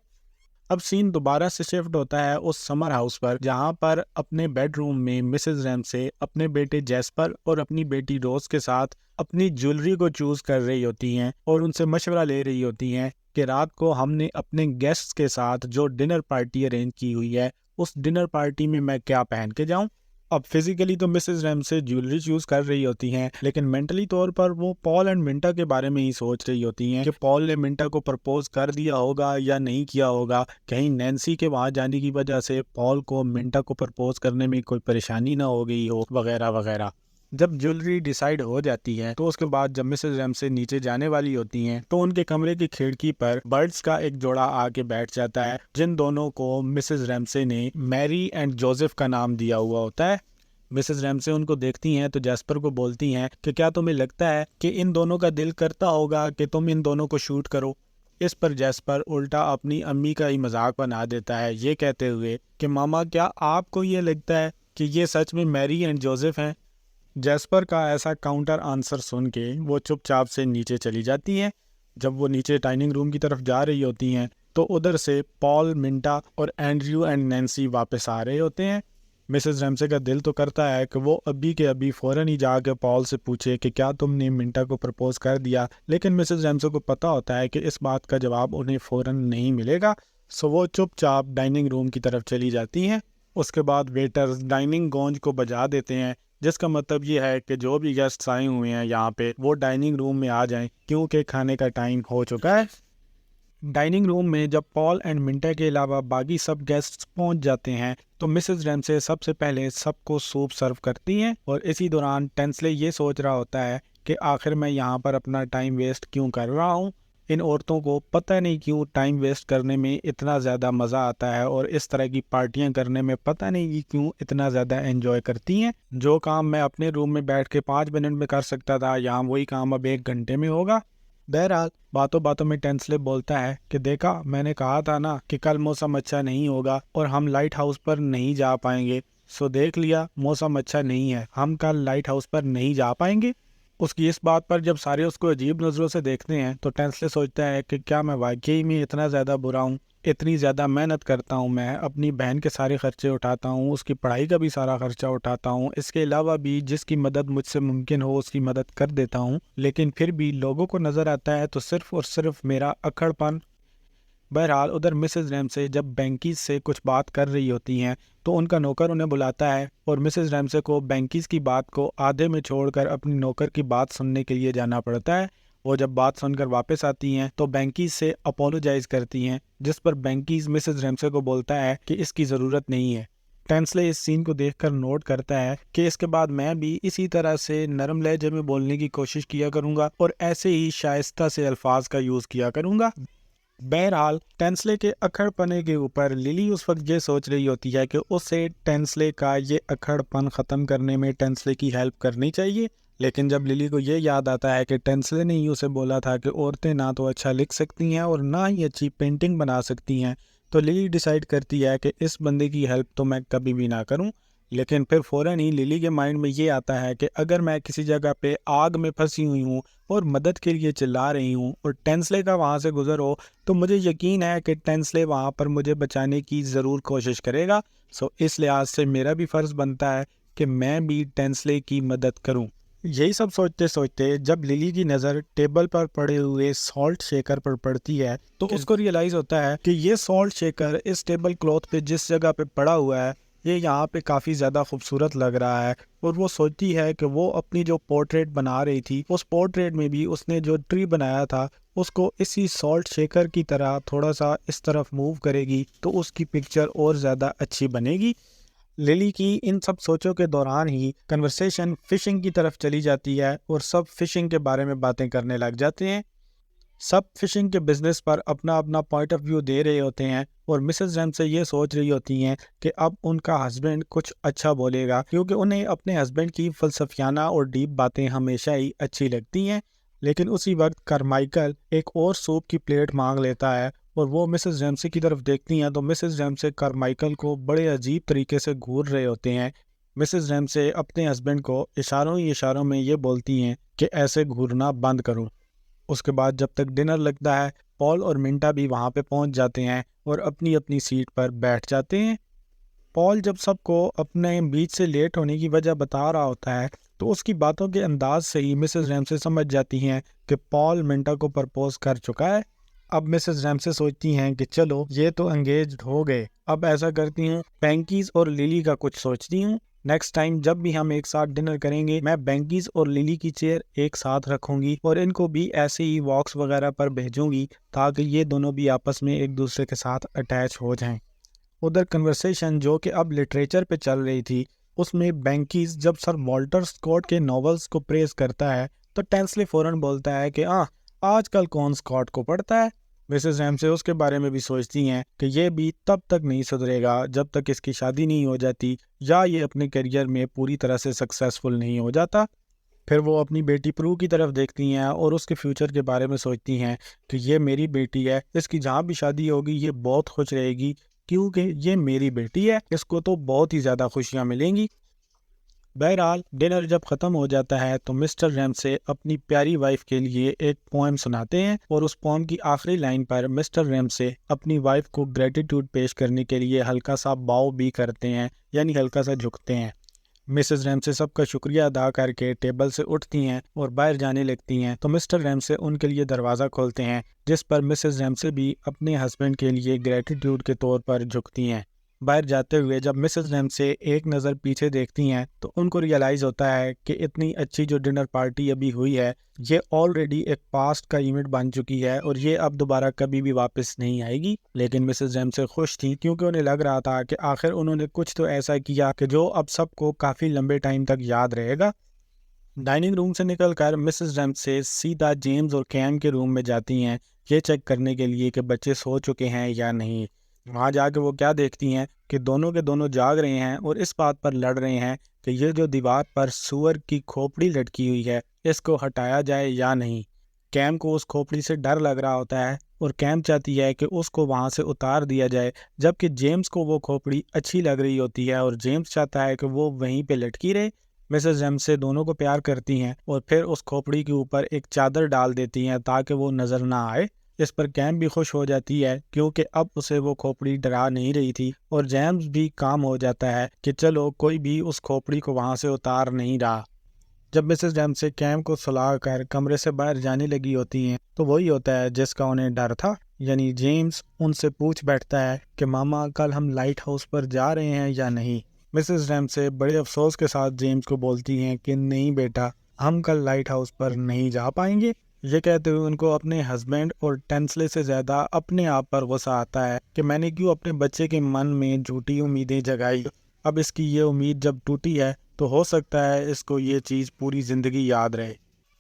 अब सीन दोबारा से शिफ्ट होता है उस समर हाउस पर, जहाँ पर अपने बेडरूम में मिसेस रैमसे अपने बेटे जेस्पर और अपनी बेटी रोज के साथ अपनी ज्वेलरी को चूज कर रही होती हैं और उनसे मशवरा ले रही होती हैं कि रात को हमने अपने गेस्ट्स के साथ जो डिनर पार्टी अरेंज की हुई है उस डिनर पार्टी में मैं क्या पहन के जाऊं। अब फिजिकली तो मिसेस रैमसे ज्वेलरी चूज कर रही होती हैं, लेकिन मेंटली तौर पर वो पॉल एंड मिंटा के बारे में ही सोच रही होती हैं कि पॉल ने मिंटा को प्रपोज कर दिया होगा या नहीं किया होगा, कहीं नैन्सी के वहां जाने की वजह से पॉल को मिंटा को प्रपोज करने में कोई परेशानी ना हो गई हो, वगैरह वगैरह। जब ज्वेलरी डिसाइड हो जाती है तो उसके बाद जब मिसेस रैमसे नीचे जाने वाली होती हैं तो उनके कमरे की खिड़की पर बर्ड्स का एक जोड़ा आके बैठ जाता है, जिन दोनों को मिसेस रैमसे ने मैरी एंड जोसेफ का नाम दिया हुआ होता है। मिसेस रैमसे उनको देखती हैं तो जैस्पर को बोलती हैं कि क्या तुम्हें लगता है कि इन दोनों का दिल करता होगा कि तुम इन दोनों को शूट करो। इस पर जैस्पर उल्टा अपनी अम्मी का ही मजाक बना देता है, ये कहते हुए कि मामा क्या आपको ये लगता है कि ये सच में मैरी एंड जोसेफ हैं? जैस्पर का ऐसा काउंटर आंसर सुन के वो चुपचाप से नीचे चली जाती हैं। जब वो नीचे डाइनिंग रूम की तरफ जा रही होती हैं तो उधर से पॉल, मिंटा और एंड्रयू एंड नैन्सी वापस आ रहे होते हैं। मिसेस रैमसे का दिल तो करता है कि वो अभी के अभी फ़ौरन ही जाकर पॉल से पूछे कि क्या तुमने मिंटा को प्रपोज कर दिया, लेकिन मिसेस रैमसे को पता होता है कि इस बात का जवाब उन्हें फ़ौरन नहीं मिलेगा। सो वो चुपचाप डाइनिंग रूम की तरफ चली जाती हैं। उसके बाद वेटर्स डाइनिंग गोंज को बजा देते हैं, जिसका मतलब ये है कि जो भी गेस्ट्स आए हुए हैं यहाँ पे वो डाइनिंग रूम में आ जाएं, क्योंकि खाने का टाइम हो चुका है। डाइनिंग रूम में जब पॉल एंड मिंटा के अलावा बाकी सब गेस्ट्स पहुंच जाते हैं तो मिसेस रैमसे सबसे पहले सबको सूप सर्व करती हैं, और इसी दौरान टेंसले ये सोच रहा होता है कि आखिर मैं यहाँ पर अपना टाइम वेस्ट क्यों कर रहा हूँ। इन औरतों को पता नहीं क्यों टाइम वेस्ट करने में इतना ज़्यादा मज़ा आता है, और इस तरह की पार्टियां करने में पता नहीं क्यों इतना ज़्यादा एंजॉय करती हैं। जो काम मैं अपने रूम में बैठ के 5 मिनट में कर सकता था, यहाँ वही काम अब 1 घंटे में होगा। बहरहाल बातों बातों में टेंसले बोलता है कि देखा, मैंने कहा था ना कि कल मौसम अच्छा नहीं होगा और हम लाइट हाउस पर नहीं जा पाएंगे। सो देख लिया, मौसम अच्छा नहीं है, हम कल लाइट हाउस पर नहीं जा पाएंगे। उसकी इस बात पर जब सारे उसको अजीब नज़रों से देखते हैं तो टेंसले सोचता है कि क्या मैं वाकई में इतना ज़्यादा बुरा हूँ? इतनी ज़्यादा मेहनत करता हूँ, मैं अपनी बहन के सारे खर्चे उठाता हूँ, उसकी पढ़ाई का भी सारा खर्चा उठाता हूँ, इसके अलावा भी जिसकी मदद मुझसे मुमकिन हो उसकी मदद कर देता हूँ, लेकिन फिर भी लोगों को नज़र आता है तो सिर्फ और सिर्फ मेरा अक्खड़पन। बहरहाल उधर मिसेस रैमसे जब बैंकीज से कुछ बात कर रही होती हैं तो उनका नौकर उन्हें बुलाता है, और मिसेस रैमसे को बैंकीज की बात को आधे में छोड़कर अपनी नौकर की बात सुनने के लिए जाना पड़ता है। वो जब बात सुनकर वापस आती हैं तो बैंकीज से अपोलोजाइज करती हैं, जिस पर बैंकीज मिसेस रैमसे को बोलता है कि इसकी ज़रूरत नहीं है। टेंसले इस सीन को देखकर नोट करता है कि इसके बाद मैं भी इसी तरह से नरम लहजे में बोलने की कोशिश किया करूंगा और ऐसे ही शाइस्ता से अल्फाज का यूज़ किया करूंगा। बहरहाल टेंसले के अक्खड़पने के ऊपर लिली उस वक्त ये सोच रही होती है कि उसे टेंसले का ये अक्खड़पन ख़त्म करने में टेंसले की हेल्प करनी चाहिए। लेकिन जब लिली को ये याद आता है कि टेंसले ने ही उसे बोला था कि औरतें ना तो अच्छा लिख सकती हैं और ना ही अच्छी पेंटिंग बना सकती हैं, तो लिली डिसाइड करती है कि इस बंदे की हेल्प तो मैं कभी भी ना करूं। लेकिन फिर फ़ौरन ही लिली के माइंड में ये आता है कि अगर मैं किसी जगह पे आग में फंसी हुई हूँ और मदद के लिए चिल्ला रही हूँ और टेंसले का वहाँ से गुजर हो, तो मुझे यकीन है कि टेंसले वहाँ पर मुझे बचाने की ज़रूर कोशिश करेगा। सो इस लिहाज से मेरा भी फ़र्ज़ बनता है कि मैं भी टेंसले की मदद करूँ। यही सब सोचते सोचते जब लिली की नज़र टेबल पर पड़े हुए सॉल्ट शेकर पर पड़ती है तो उसको रियलाइज़ होता है कि ये सॉल्ट शेकर इस टेबल क्लॉथ पे जिस जगह पे पड़ा हुआ है ये यहाँ पे काफ़ी ज़्यादा खूबसूरत लग रहा है, और वो सोचती है कि वो अपनी जो पोर्ट्रेट बना रही थी उस पोर्ट्रेट में भी उसने जो ट्री बनाया था उसको इसी सॉल्ट शेकर की तरह थोड़ा सा इस तरफ मूव करेगी तो उसकी पिक्चर और ज़्यादा अच्छी बनेगी। लिली की इन सब सोचों के दौरान ही कन्वर्सेशन फिशिंग की तरफ चली जाती है और सब फिशिंग के बारे में बातें करने लग जाते हैं। सब फिशिंग के बिजनेस पर अपना अपना पॉइंट ऑफ व्यू दे रहे होते हैं, और मिसेस रैमसे ये सोच रही होती हैं कि अब उनका हस्बैंड कुछ अच्छा बोलेगा, क्योंकि उन्हें अपने हस्बैंड की फलसफियाना और डीप बातें हमेशा ही अच्छी लगती हैं। लेकिन उसी वक्त कारमाइकल एक और सूप की प्लेट मांग लेता है, और वो मिसेस रैमसे की तरफ देखती हैं तो मिसेस रैमसे कारमाइकल को बड़े अजीब तरीके से घूर रहे होते हैं। मिसेस रैमसे अपने हस्बैंड को इशारों ही इशारों में ये बोलती हैं कि ऐसे घूरना बंद करो। उसके बाद जब तक डिनर लगता है पॉल और मिंटा भी वहाँ पे पहुँच जाते हैं और अपनी अपनी सीट पर बैठ जाते हैं। पॉल जब सबको अपने बीच से लेट होने की वजह बता रहा होता है तो उसकी बातों के अंदाज से ही मिसेस रैमसे समझ जाती हैं कि पॉल मिंटा को प्रपोज कर चुका है। अब मिसेस रैमसे सोचती हैं कि चलो ये तो एंगेज्ड हो गए, अब ऐसा करती हूँ बैंकीज और लिली का कुछ सोचती हूँ। नेक्स्ट टाइम जब भी हम एक साथ डिनर करेंगे मैं बैंकीज और लिली की चेयर एक साथ रखूंगी और इनको भी ऐसे ही वॉक्स वगैरह पर भेजूंगी ताकि ये दोनों भी आपस में एक दूसरे के साथ अटैच हो जाएं। उधर कन्वर्सेशन जो कि अब लिटरेचर पे चल रही थी उसमें बैंकीज जब सर वॉल्टर स्कॉट के नॉवेल्स को प्रेज करता है तो टेंसले फौरन बोलता है कि आजकल कौन स्कॉट को पढ़ता है। मिसेस रैमसे उसके बारे में भी सोचती हैं कि ये भी तब तक नहीं सुधरेगा जब तक इसकी शादी नहीं हो जाती या ये अपने करियर में पूरी तरह से सक्सेसफुल नहीं हो जाता। फिर वो अपनी बेटी प्रू की तरफ देखती हैं और उसके फ्यूचर के बारे में सोचती हैं कि ये मेरी बेटी है, इसकी जहाँ भी शादी होगी ये बहुत खुश रहेगी क्योंकि ये मेरी बेटी है, इसको तो बहुत ही ज़्यादा खुशियाँ मिलेंगी। बहरहाल डिनर जब ख़त्म हो जाता है तो मिस्टर रैमसे अपनी प्यारी वाइफ के लिए एक पोएम सुनाते हैं और उस पोएम की आखिरी लाइन पर मिस्टर रैमसे अपनी वाइफ को ग्रेटिट्यूड पेश करने के लिए हल्का सा बाव भी करते हैं, यानी हल्का सा झुकते हैं। मिसेस रैमसे सबका शुक्रिया अदा करके टेबल से उठती हैं और बाहर जाने लगती हैं तो मिस्टर रैमसे उनके लिए दरवाज़ा खोलते हैं, जिस पर मिसेस रैमसे भी अपने हस्बैंड के लिए ग्रेटिट्यूड के तौर पर झुकती हैं। बाहर जाते हुए जब मिसेस रैमसे एक नज़र पीछे देखती हैं तो उनको रियलाइज़ होता है कि इतनी अच्छी जो डिनर पार्टी अभी हुई है ये ऑलरेडी एक पास्ट का इवेंट बन चुकी है और ये अब दोबारा कभी भी वापस नहीं आएगी। लेकिन मिसेस रैमसे खुश थी क्योंकि उन्हें लग रहा था कि आखिर उन्होंने कुछ तो ऐसा किया कि जो अब सबको काफ़ी लंबे टाइम तक याद रहेगा। डाइनिंग रूम से निकलकर मिसेस रैमसे सीधा जेम्स और कैम के रूम में जाती हैं, ये चेक करने के लिए कि बच्चे सो चुके हैं या नहीं। वहाँ जाके वो क्या देखती हैं कि दोनों के दोनों जाग रहे हैं और इस बात पर लड़ रहे हैं कि ये जो दीवार पर सूअर की खोपड़ी लटकी हुई है इसको हटाया जाए या नहीं। कैम को उस खोपड़ी से डर लग रहा होता है और कैम चाहती है कि उसको वहाँ से उतार दिया जाए, जबकि जेम्स को वो खोपड़ी अच्छी लग रही होती है और जेम्स चाहता है कि वो वहीं पे लटकी रहे। मिसेस रैमसे दोनों को प्यार करती हैं और फिर उस खोपड़ी के ऊपर एक चादर डाल देती हैं ताकि वो नज़र ना आए। इस पर कैम भी खुश हो जाती है क्योंकि अब उसे वो खोपड़ी डरा नहीं रही थी और जेम्स भी काम हो जाता है कि चलो कोई भी उस खोपड़ी को वहाँ से उतार नहीं रहा। जब मिसेस रैमसे कैम को सुला कर कमरे से बाहर जाने लगी होती हैं तो वही होता है जिसका उन्हें डर था, यानी जेम्स उनसे पूछ बैठता है कि मामा कल हम लाइट हाउस पर जा रहे हैं या नहीं। मिसेस रैमसे बड़े अफसोस के साथ जेम्स को बोलती हैं कि नहीं बेटा, हम कल लाइट हाउस पर नहीं जा पाएंगे। ये कहते हुए उनको अपने हस्बैंड और टेंसले से ज़्यादा अपने आप पर गुस्सा आता है कि मैंने क्यों अपने बच्चे के मन में झूठी उम्मीदें जगाई। अब इसकी ये उम्मीद जब टूटी है तो हो सकता है इसको ये चीज़ पूरी ज़िंदगी याद रहे।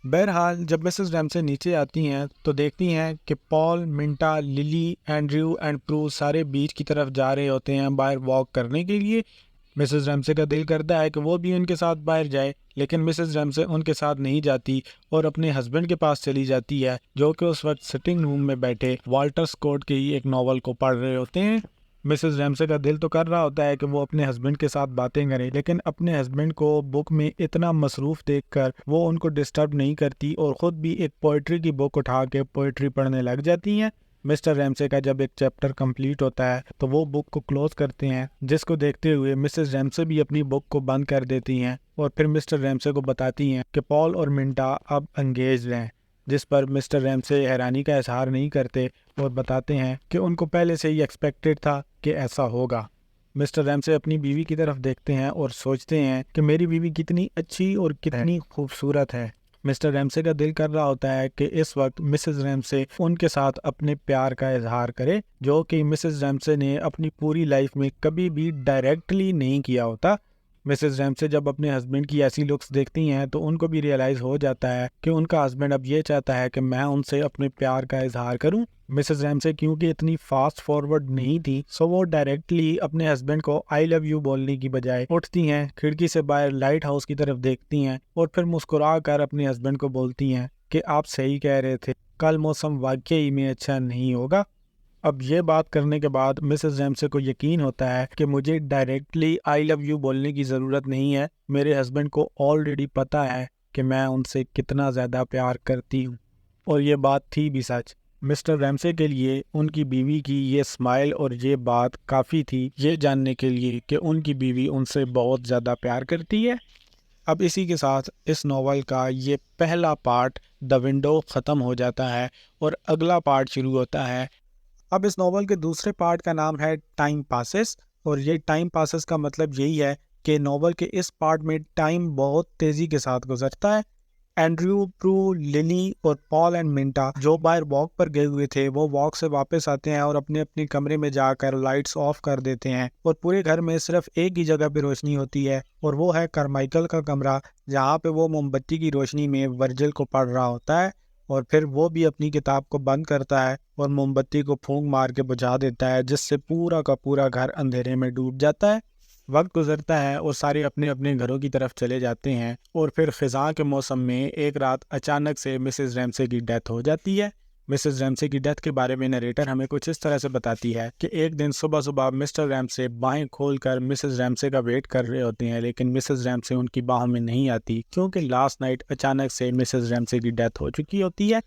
बहरहाल जब मिसेस रैमसे नीचे आती हैं तो देखती हैं कि Paul, Minta, Lily, Andrew and Prue सारे बीच की तरफ जा रहे होते हैं बाहर वॉक करने के लिए। मिसेस रैमसे का दिल करता है कि वो भी उनके साथ बाहर जाए, लेकिन मिसेस रैमसे उनके साथ नहीं जाती और अपने हस्बैंड के पास चली जाती है जो कि उस वक्त सिटिंग रूम में बैठे वाल्टर स्कॉट के ही एक नॉवल को पढ़ रहे होते हैं। मिसेस रैमसे का दिल तो कर रहा होता है कि वो अपने हस्बैंड के साथ बातें करें, लेकिन अपने हस्बैंड को बुक में इतना मसरूफ़ देखकर वो उनको डिस्टर्ब नहीं करती और ख़ुद भी एक पोइट्री की बुक उठा के पोइट्री पढ़ने लग जाती हैं। मिस्टर रैमसे का जब एक चैप्टर कंप्लीट होता है तो वो बुक को क्लोज करते हैं, जिसको देखते हुए मिसेस रैमसे भी अपनी बुक को बंद कर देती हैं और फिर मिस्टर रैमसे को बताती हैं कि पॉल और मिंटा अब एंगेज्ड हैं, जिस पर मिस्टर रैमसे हैरानी का इजहार नहीं करते और बताते हैं कि उनको पहले से ही एक्सपेक्टेड था कि ऐसा होगा। मिस्टर रैमसे अपनी बीवी की तरफ देखते हैं और सोचते हैं कि मेरी बीवी कितनी अच्छी और कितनी खूबसूरत है। मिस्टर रैमसे का दिल कर रहा होता है कि इस वक्त मिसेस रैमसे उनके साथ अपने प्यार का इजहार करे, जो कि मिसेस रैमसे ने अपनी पूरी लाइफ में कभी भी डायरेक्टली नहीं किया होता। मिसेस रैमसे जब अपने हस्बैंड की ऐसी लुक्स देखती हैं तो उनको भी रियलाइज़ हो जाता है कि उनका हस्बैंड अब ये चाहता है कि मैं उनसे अपने प्यार का इजहार करूं। मिसेस रैमसे क्योंकि इतनी फास्ट फॉरवर्ड नहीं थी सो वो डायरेक्टली अपने हस्बैंड को आई लव यू बोलने की बजाय उठती हैं, खिड़की से बाहर लाइट हाउस की तरफ देखती हैं और फिर मुस्कुरा कर अपने हस्बैंड को बोलती हैं कि आप सही कह रहे थे, कल मौसम वाकई में अच्छा नहीं होगा। अब ये बात करने के बाद मिसेस रैमसे को यकीन होता है कि मुझे डायरेक्टली आई लव यू बोलने की ज़रूरत नहीं है, मेरे हस्बैंड को ऑलरेडी पता है कि मैं उनसे कितना ज़्यादा प्यार करती हूँ। और ये बात थी भी सच। मिस्टर रैमसे के लिए उनकी बीवी की ये स्माइल और ये बात काफ़ी थी ये जानने के लिए कि उनकी बीवी उनसे बहुत ज़्यादा प्यार करती है। अब इसी के साथ इस नावल का ये पहला पार्ट द विंडो ख़त्म हो जाता है और अगला पार्ट शुरू होता है। अब इस नावल के दूसरे पार्ट का नाम है टाइम पासेस और ये टाइम पासेस का मतलब यही है कि नावल के इस पार्ट में टाइम बहुत तेज़ी के साथ गुजरता है। एंड्रयू, प्रू, लिली और पॉल एंड मिंटा जो बाहर वॉक पर गए हुए थे वो वॉक से वापस आते हैं और अपने अपने कमरे में जाकर लाइट्स ऑफ कर देते हैं और पूरे घर में सिर्फ एक ही जगह पे रोशनी होती है और वो है कारमाइकल का कमरा, जहाँ पे वो मोमबत्ती की रोशनी में वर्जिल को पढ़ रहा होता है और फिर वो भी अपनी किताब को बंद करता है और मोमबत्ती को फूंक मार के बुझा देता है, जिससे पूरा का पूरा घर अंधेरे में डूब जाता है। वक्त गुजरता है और सारे अपने अपने घरों की तरफ चले जाते हैं और फिर खिज़ां के मौसम में एक रात अचानक से मिसेस रैमसे की डेथ हो जाती है। मिसेस रैमसे की डेथ के बारे में नरेटर हमें कुछ इस तरह से बताती है कि एक दिन सुबह सुबह मिस्टर रैमसे बाहें खोलकर मिसेस रैमसे का वेट कर रहे होते हैं, लेकिन मिसेस रैमसे उनकी बाहों में नहीं आती क्योंकि लास्ट नाइट अचानक से मिसेस रैमसे की डेथ हो चुकी होती है।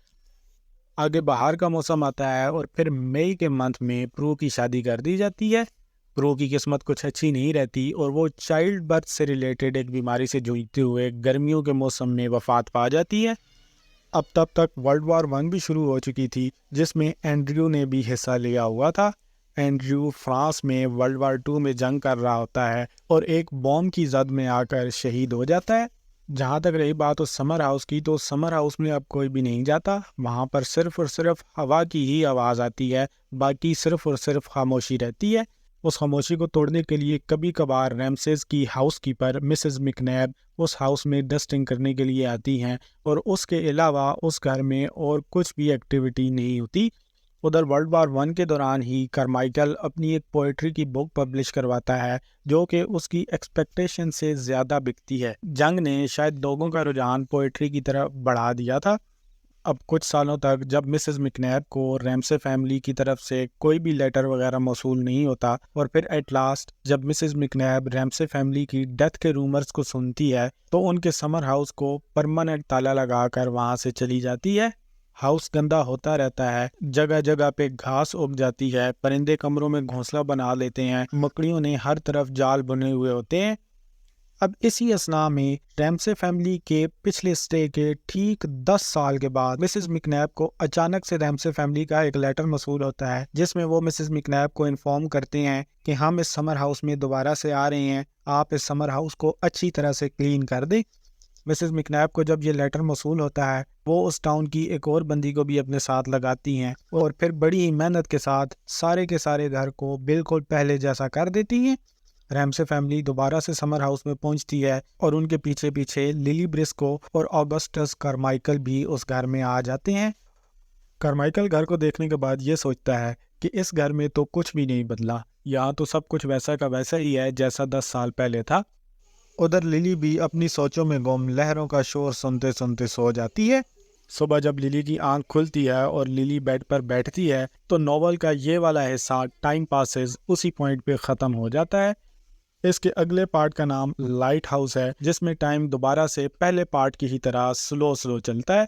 आगे बाहर का मौसम आता है और फिर मई के मंथ में प्रू की शादी कर दी जाती है। प्रू की किस्मत कुछ अच्छी नहीं रहती और वो चाइल्ड बर्थ से रिलेटेड एक बीमारी से जूझते हुए गर्मियों के मौसम में वफात पा जाती है। अब तब तक वर्ल्ड वॉर 1 भी शुरू हो चुकी थी, जिसमें एंड्रयू ने भी हिस्सा लिया हुआ था। एंड्रयू फ्रांस में वर्ल्ड वॉर 2 में जंग कर रहा होता है और एक बॉम्ब की जद में आकर शहीद हो जाता है। जहाँ तक रही बात उस समर हाउस की, तो समर हाउस में अब कोई भी नहीं जाता। वहाँ पर सिर्फ और सिर्फ हवा की ही आवाज़ आती है, बाकी सिर्फ और सिर्फ खामोशी रहती है। उस खामोशी को तोड़ने के लिए कभी कभार रैमसेस की हाउसकीपर मिसेस मिकनैब उस हाउस में डस्टिंग करने के लिए आती हैं और उसके अलावा उस घर में और कुछ भी एक्टिविटी नहीं होती। उधर वर्ल्ड वॉर 1 के दौरान ही कारमाइकल अपनी एक पोइट्री की बुक पब्लिश करवाता है जो कि उसकी एक्सपेक्टेशन से ज़्यादा बिकती है। जंग ने शायद लोगों का रुझान पोइट्री की तरफ बढ़ा दिया था। अब कुछ सालों तक जब मिसेस मिकनैब को रैमसे फैमिली की तरफ से कोई भी लेटर वगैरह मौसूल नहीं होता और फिर एट लास्ट जब मिसेस मिकनैब रैमसे फैमिली की डेथ के रूमर्स को सुनती है तो उनके समर हाउस को परमानेंट ताला लगाकर वहां से चली जाती है। हाउस गंदा होता रहता है, जगह जगह पे घास उग जाती है, परिंदे कमरों में घोंसला बना लेते हैं, मकड़ियों ने हर तरफ जाल बुने हुए होते हैं। अब इसी असना में रैमसे फैमिली के पिछले स्टे के ठीक 10 साल के बाद मिसेस मिकनैब को अचानक से रैमसे फैमिली का एक लेटर मसूल होता है जिसमें वो मिसेस मिकनैब को इन्फॉर्म करते हैं कि हम इस समर हाउस में दोबारा से आ रहे हैं, आप इस समर हाउस को अच्छी तरह से क्लीन कर दें। मिसेस मिकनैब को जब ये लेटर मसूल होता है वो उस टाउन की एक और बंदी को भी अपने साथ लगाती हैं और फिर बड़ी ही मेहनत के साथ सारे के सारे घर को बिल्कुल पहले जैसा कर देती हैं। रैमसे फैमिली दोबारा से समर हाउस में पहुंचती है और उनके पीछे पीछे लिली ब्रिस्को और ऑगस्टस कारमाइकल भी उस घर में आ जाते हैं। कारमाइकल घर को देखने के बाद ये सोचता है कि इस घर में तो कुछ भी नहीं बदला, यहाँ तो सब कुछ वैसा का वैसा ही है जैसा 10 साल पहले था। उधर लिली भी अपनी सोचों में गुम लहरों का शोर सुनते सुनते सो जाती है। सुबह जब लिली की आंख खुलती है और लिली बेड पर बैठती है तो नॉवल का ये वाला हिस्सा टाइम पासेस उसी पॉइंट पे ख़त्म हो जाता है। इसके अगले पार्ट का नाम लाइट हाउस है जिसमें टाइम दोबारा से पहले पार्ट की ही तरह स्लो स्लो चलता है।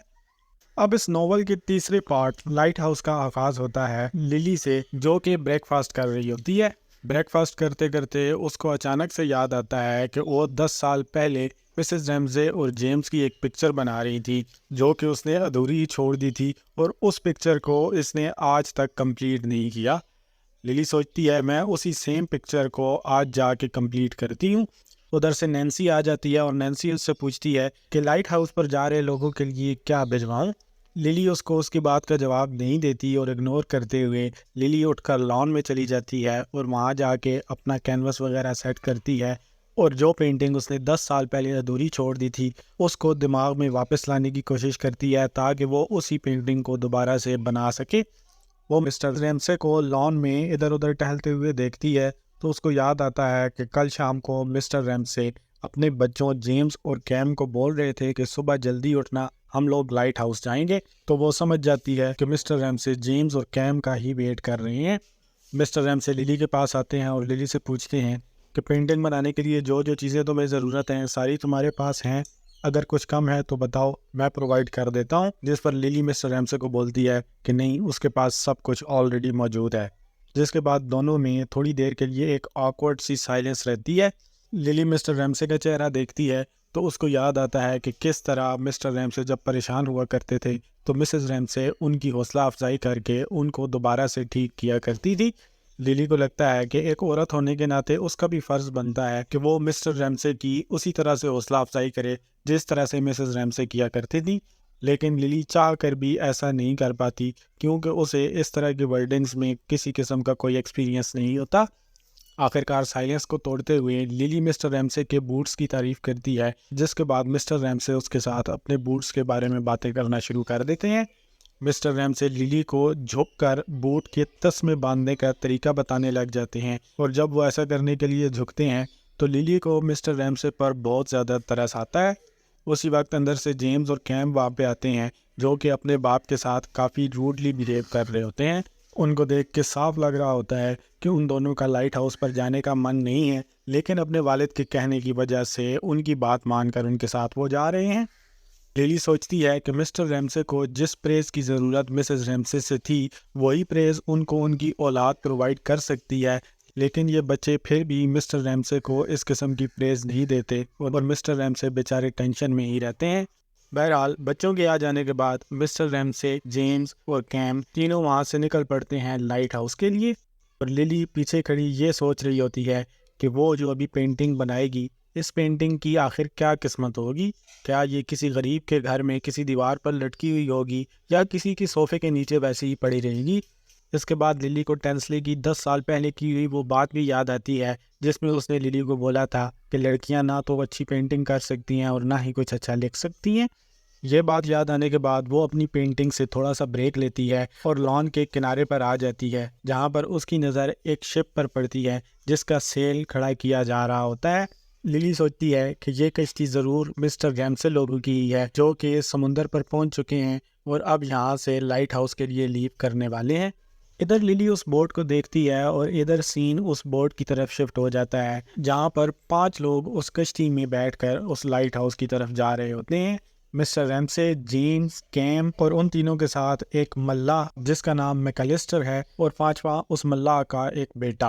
अब इस नॉवल के तीसरे पार्ट लाइट हाउस का आगाज होता है लिली से जो कि ब्रेकफास्ट कर रही होती है। ब्रेकफास्ट करते करते उसको अचानक से याद आता है कि वो 10 साल पहले मिसेस रैमसे और जेम्स की एक पिक्चर बना रही थी जो कि उसने अधूरी ही छोड़ दी थी और उस पिक्चर को इसने आज तक कंप्लीट नहीं किया। लिली सोचती है मैं उसी सेम पिक्चर को आज जाके कंप्लीट करती हूँ। उधर से नैन्सी आ जाती है और नैन्सी उससे पूछती है कि लाइट हाउस पर जा रहे लोगों के लिए क्या भिजवाऊँ। लिली उसको उसकी बात का जवाब नहीं देती और इग्नोर करते हुए लिली उठकर लॉन में चली जाती है और वहाँ जाके अपना कैनवस वगैरह सेट करती है और जो पेंटिंग उसने 10 साल पहले अधूरी छोड़ दी थी उसको दिमाग में वापस लाने की कोशिश करती है ताकि वो उसी पेंटिंग को दोबारा से बना सके। वो मिस्टर रैमसे को लॉन में इधर उधर टहलते हुए देखती है तो उसको याद आता है कि कल शाम को मिस्टर रैमसे अपने बच्चों जेम्स और कैम को बोल रहे थे कि सुबह जल्दी उठना, हम लोग लाइट हाउस जाएंगे। तो वो समझ जाती है कि मिस्टर रैमसे जेम्स और कैम का ही वेट कर रहे हैं। मिस्टर रैमसे लिली के पास आते हैं और लिली से पूछते हैं कि पेंटिंग बनाने के लिए जो जो चीज़ें तुम्हें ज़रूरत हैं सारी तुम्हारे पास हैं, अगर कुछ कम है तो बताओ मैं प्रोवाइड कर देता हूँ। जिस पर लिली मिस्टर रैमसे को बोलती है कि नहीं, उसके पास सब कुछ ऑलरेडी मौजूद है। जिसके बाद दोनों में थोड़ी देर के लिए एक ऑकवर्ड सी साइलेंस रहती है। लिली मिस्टर रैमसे का चेहरा देखती है तो उसको याद आता है कि किस तरह मिस्टर रैमसे जब परेशान हुआ करते थे तो मिसेस रैमसे उनकी हौसला अफजाई करके उनको दोबारा से ठीक किया करती थी। लिली को लगता है कि एक औरत होने के नाते उसका भी फ़र्ज़ बनता है कि वो मिस्टर रैमसे की उसी तरह से हौसला अफजाई करे जिस तरह से मिसेस रैमसे किया करती थी। लेकिन लिली चाह कर भी ऐसा नहीं कर पाती क्योंकि उसे इस तरह के वर्डिंग्स में किसी किस्म का कोई एक्सपीरियंस नहीं होता। आखिरकार साइलेंस को तोड़ते हुए लिली मिस्टर रैमसे के बूट्स की तारीफ करती है, जिसके बाद मिस्टर रैमसे उसके साथ अपने बूट्स के बारे में बातें करना शुरू कर देते हैं। मिस्टर रैमसे लिली को झुककर बूट के तस में बांधने का तरीका बताने लग जाते हैं और जब वो ऐसा करने के लिए झुकते हैं तो लिली को मिस्टर रैमसे पर बहुत ज़्यादा तरस आता है। उसी वक्त अंदर से जेम्स और कैम वहाँ पे आते हैं, जो कि अपने बाप के साथ काफ़ी रूडली बिहेव कर रहे होते हैं। उनको देख के साफ लग रहा होता है कि उन दोनों का लाइट हाउस पर जाने का मन नहीं है, लेकिन अपने वालिद के कहने की वजह से उनकी बात मानकर उनके साथ वो जा रहे हैं। लिली सोचती है कि मिस्टर रैमसे को जिस प्रेज़ की ज़रूरत मिसेस रैमसे से थी, वही प्रेज़ उनको उनकी औलाद प्रोवाइड कर सकती है, लेकिन ये बच्चे फिर भी मिस्टर रैमसे को इस किस्म की प्रेज़ नहीं देते और मिस्टर रैमसे बेचारे टेंशन में ही रहते हैं। बहरहाल बच्चों के आ जाने के बाद मिस्टर रैमसे, जेम्स और कैम तीनों वहाँ से निकल पड़ते हैं लाइट हाउस के लिए। और लिली पीछे खड़ी ये सोच रही होती है कि वो जो अभी पेंटिंग बनाएगी, इस पेंटिंग की आखिर क्या किस्मत होगी। क्या ये किसी गरीब के घर में किसी दीवार पर लटकी हुई होगी या किसी की सोफ़े के नीचे वैसे ही पड़ी रहेगी। इसके बाद लिली को टेंसली की 10 साल पहले की हुई वो बात भी याद आती है, जिसमें उसने लिली को बोला था कि लड़कियां ना तो अच्छी पेंटिंग कर सकती हैं और ना ही कुछ अच्छा लिख सकती हैं। ये बात याद आने के बाद वो अपनी पेंटिंग से थोड़ा सा ब्रेक लेती है और लॉन के किनारे पर आ जाती है, जहाँ पर उसकी नज़र एक शिप पर पड़ती है जिसका सेल खड़ा किया जा रहा होता है। लिली सोचती है कि ये कश्ती ज़रूर मिस्टर रैमसे लोगों की ही है, जो कि समुंदर पर पहुंच चुके हैं और अब यहाँ से लाइट हाउस के लिए लीव करने वाले हैं। इधर लिली उस बोट को देखती है और इधर सीन उस बोट की तरफ शिफ्ट हो जाता है, जहाँ पर 5 लोग उस कश्ती में बैठकर उस लाइट हाउस की तरफ जा रहे होते हैं। मिस्टर रैमसे, जेम्स, कैम और उन तीनों के साथ एक मल्लाह जिसका नाम मैकलिस्टर है और 5वां उस मल्लाह का एक बेटा।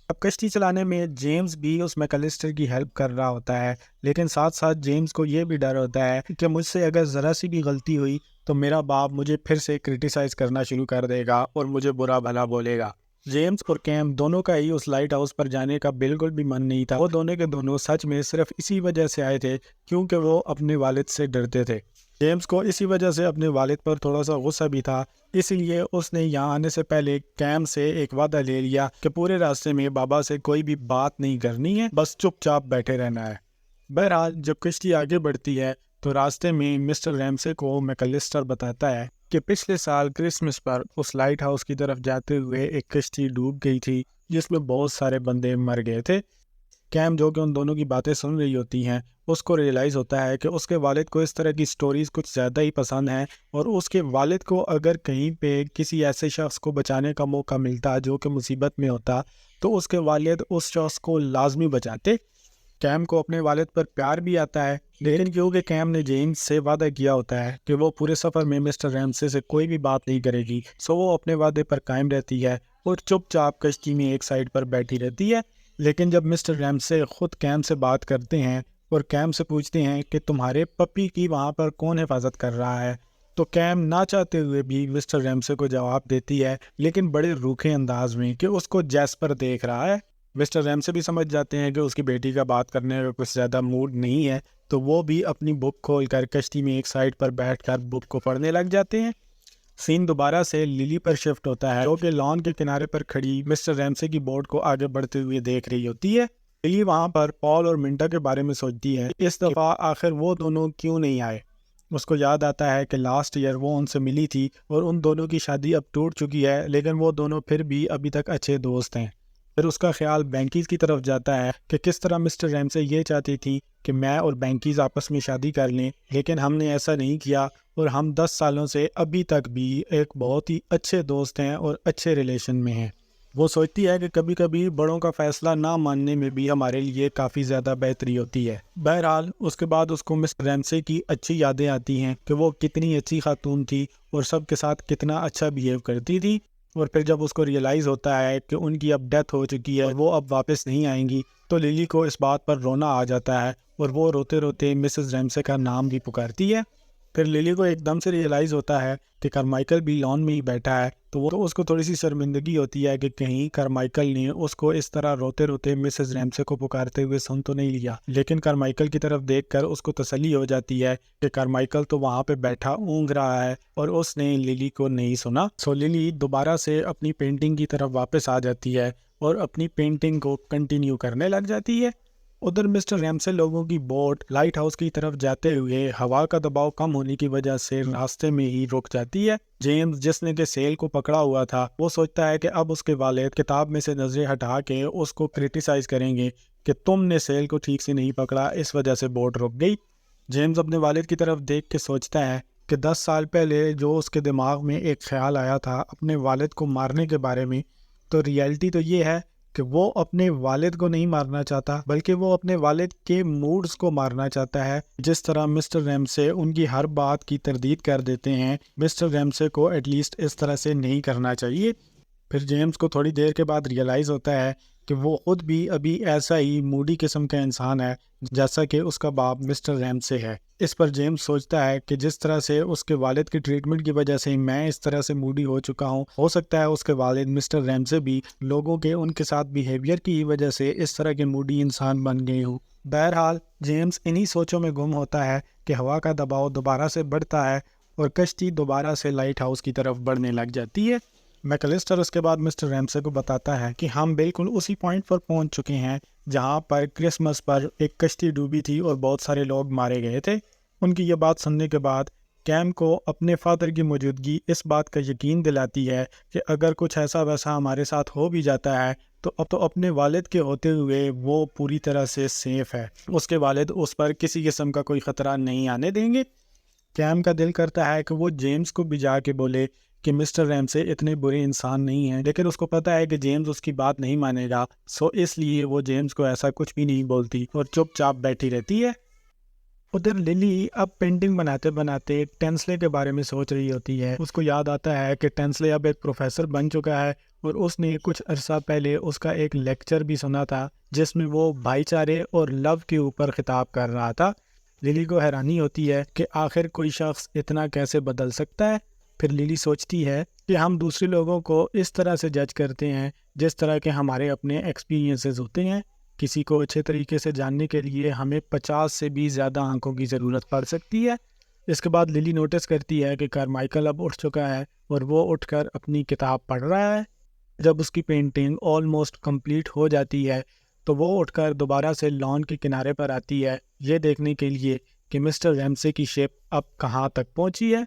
अब कश्ती चलाने में जेम्स भी उस मैकलिस्टर की हेल्प कर रहा होता है, लेकिन साथ साथ जेम्स को ये भी डर होता है कि मुझसे अगर ज़रा सी भी गलती हुई तो मेरा बाप मुझे फिर से क्रिटिसाइज़ करना शुरू कर देगा और मुझे बुरा भला बोलेगा। जेम्स और कैम दोनों का ही उस लाइट हाउस पर जाने का बिल्कुल भी मन नहीं था। वो दोनों के दोनों सच में सिर्फ इसी वजह से आए थे क्योंकि वो अपने वालिद से डरते थे। जेम्स को इसी वजह से अपने वालिद पर थोड़ा सा गुस्सा भी था, इसीलिए उसने यहाँ आने से पहले कैम से एक वादा ले लिया कि पूरे रास्ते में बाबा से कोई भी बात नहीं करनी है, बस चुपचाप बैठे रहना है। बहरहाल जब कश्ती आगे बढ़ती है तो रास्ते में मिस्टर रैमसे को मैकलिस्टर बताता है कि पिछले साल क्रिसमस पर उस लाइट हाउस की तरफ जाते हुए एक कश्ती डूब गई थी जिसमें बहुत सारे बंदे मर गए थे। कैम, जो कि उन दोनों की बातें सुन रही होती हैं, उसको रियलाइज़ होता है कि उसके वालिद को इस तरह की स्टोरीज़ कुछ ज़्यादा ही पसंद हैं और उसके वालिद को अगर कहीं पे किसी ऐसे शख्स को बचाने का मौका मिलता जो कि मुसीबत में होता तो उसके वालिद उस शख्स को लाजमी बचाते। कैम को अपने वालिद पर प्यार भी आता है, लेकिन क्योंकि कैम ने जेम्स से वादा किया होता है कि वो पूरे सफ़र में मिस्टर रैमसे से कोई भी बात नहीं करेगी, सो वो अपने वादे पर कायम रहती है और चुपचाप कश्ती में एक साइड पर बैठी रहती है। लेकिन जब मिस्टर रैमसे खुद कैम से बात करते हैं और कैम से पूछते हैं कि तुम्हारे पपी की वहाँ पर कौन हिफाजत कर रहा है, तो कैम ना चाहते हुए भी मिस्टर रैमसे को जवाब देती है, लेकिन बड़े रूखे अंदाज में, कि उसको जैस्पर देख रहा है। मिस्टर रैमसे भी समझ जाते हैं कि उसकी बेटी का बात करने का कुछ ज़्यादा मूड नहीं है, तो वो भी अपनी बुक खोलकर कश्ती में एक साइड पर बैठकर बुक को पढ़ने लग जाते हैं। सीन दोबारा से लिली पर शिफ्ट होता है, जो कि लॉन के किनारे पर खड़ी मिस्टर रैमसे की बोट को आगे बढ़ते हुए देख रही होती है। लिली वहाँ पर पॉल और मिंटा के बारे में सोचती है, इस दफ़ा आखिर वो दोनों क्यों नहीं आए। उसको याद आता है कि लास्ट ईयर वो उनसे मिली थी और उन दोनों की शादी अब टूट चुकी है, लेकिन वो दोनों फिर भी अभी तक अच्छे दोस्त हैं। फिर उसका ख्याल बैंकीज़ की तरफ जाता है कि किस तरह मिस्टर रैमसे ये चाहती थी कि मैं और बैंकीज़ आपस में शादी कर लें, लेकिन हमने ऐसा नहीं किया और हम 10 सालों से अभी तक भी एक बहुत ही अच्छे दोस्त हैं और अच्छे रिलेशन में हैं। वो सोचती है कि कभी कभी बड़ों का फ़ैसला ना मानने में भी हमारे लिए काफ़ी ज़्यादा बेहतरी होती है। बहरहाल उसके बाद उसको मिस्टर रैमसे की अच्छी यादें आती हैं कि वो कितनी अच्छी खातून थी और सबके साथ कितना अच्छा बिहेव करती थी। और फिर जब उसको रियलाइज़ होता है कि उनकी अब डेथ हो चुकी है और वो अब वापस नहीं आएंगी, तो लिली को इस बात पर रोना आ जाता है और वो रोते रोते मिसेस रैमसे का नाम भी पुकारती है। फिर लिली को एकदम से रियलाइज़ होता है कि कारमाइकल भी लॉन में ही बैठा है, तो वो उसको थोड़ी सी शर्मिंदगी होती है कि कहीं कारमाइकल ने उसको इस तरह रोते रोते मिसेस रैमसे को पुकारते हुए सुन तो नहीं लिया। लेकिन कारमाइकल की तरफ देखकर उसको तसल्ली हो जाती है कि कारमाइकल तो वहाँ पे बैठा ऊँघ रहा है और उसने लिली को नहीं सुना। सो लिली दोबारा से अपनी पेंटिंग की तरफ वापस आ जाती है और अपनी पेंटिंग को कंटिन्यू करने लग जाती है। उधर मिस्टर रैमसे लोगों की बोट लाइट हाउस की तरफ जाते हुए हवा का दबाव कम होने की वजह से रास्ते में ही रुक जाती है। जेम्स, जिसने के सेल को पकड़ा हुआ था, वो सोचता है कि अब उसके वालिद किताब में से नजरें हटा के उसको क्रिटिसाइज करेंगे कि तुमने सेल को ठीक से नहीं पकड़ा, इस वजह से बोट रुक गई। जेम्स अपने वालिद की तरफ देख के सोचता है कि 10 साल पहले जो उसके दिमाग में एक ख्याल आया था अपने वालिद को मारने के बारे में, तो रियलिटी तो ये है कि वो अपने वालिद को नहीं मारना चाहता, बल्कि वो अपने वालिद के मूड्स को मारना चाहता है। जिस तरह मिस्टर रैमसे उनकी हर बात की तरदीद कर देते हैं, मिस्टर रैमसे को एटलीस्ट इस तरह से नहीं करना चाहिए। फिर जेम्स को थोड़ी देर के बाद रियलाइज़ होता है कि वो खुद भी अभी ऐसा ही मूडी किस्म का इंसान है जैसा कि उसका बाप मिस्टर रैमसे है। इस पर जेम्स सोचता है कि जिस तरह से उसके वालिद की ट्रीटमेंट की वजह से मैं इस तरह से मूडी हो चुका हूँ, हो सकता है उसके वालिद मिस्टर रैमसे भी लोगों के उनके साथ बिहेवियर की वजह से इस तरह के मूडी इंसान बन गए हों। बहरहाल जेम्स इन्हीं सोचों में गुम होता है कि हवा का दबाव दोबारा से बढ़ता है और कश्ती दोबारा से लाइट हाउस की तरफ बढ़ने लग जाती है। मैकलिस्टर उसके बाद मिस्टर रैमसे को बताता है कि हम बिल्कुल उसी पॉइंट पर पहुंच चुके हैं जहां पर क्रिसमस पर एक कश्ती डूबी थी और बहुत सारे लोग मारे गए थे। उनकी ये बात सुनने के बाद कैम को अपने फादर की मौजूदगी इस बात का यकीन दिलाती है कि अगर कुछ ऐसा वैसा हमारे साथ हो भी जाता है तो अब तो अपने वालिद के होते हुए वो पूरी तरह से सेफ है। उसके वालिद उस पर किसी किस्म का कोई ख़तरा नहीं आने देंगे। कैम का दिल करता है कि वो जेम्स को भी जाके बोले कि मिस्टर रैमसे इतने बुरे इंसान नहीं हैं, लेकिन उसको पता है कि जेम्स उसकी बात नहीं मानेगा, सो इसलिए वो जेम्स को ऐसा कुछ भी नहीं बोलती और चुपचाप बैठी रहती है। उधर लिली अब पेंटिंग बनाते बनाते टेंसले के बारे में सोच रही होती है। उसको याद आता है कि टेंसले अब एक प्रोफेसर बन चुका है और उसने कुछ अरसा पहले उसका एक लेक्चर भी सुना था जिसमें वो भाईचारे और लव के ऊपर खिताब कर रहा था। लिली को हैरानी होती है कि आखिर कोई शख्स इतना कैसे बदल सकता है। फिर लिली सोचती है कि हम दूसरे लोगों को इस तरह से जज करते हैं जिस तरह के हमारे अपने एक्सपीरियंसेस होते हैं। किसी को अच्छे तरीके से जानने के लिए हमें 50 से भी ज़्यादा आंखों की ज़रूरत पड़ सकती है। इसके बाद लिली नोटिस करती है कि कारमाइकल अब उठ चुका है और वो उठकर अपनी किताब पढ़ रहा है। जब उसकी पेंटिंग ऑलमोस्ट कंप्लीट हो जाती है तो वो उठकर दोबारा से लॉन के किनारे पर आती है, ये देखने के लिए कि मिस्टर रैमसे की शिप अब कहाँ तक पहुँची है।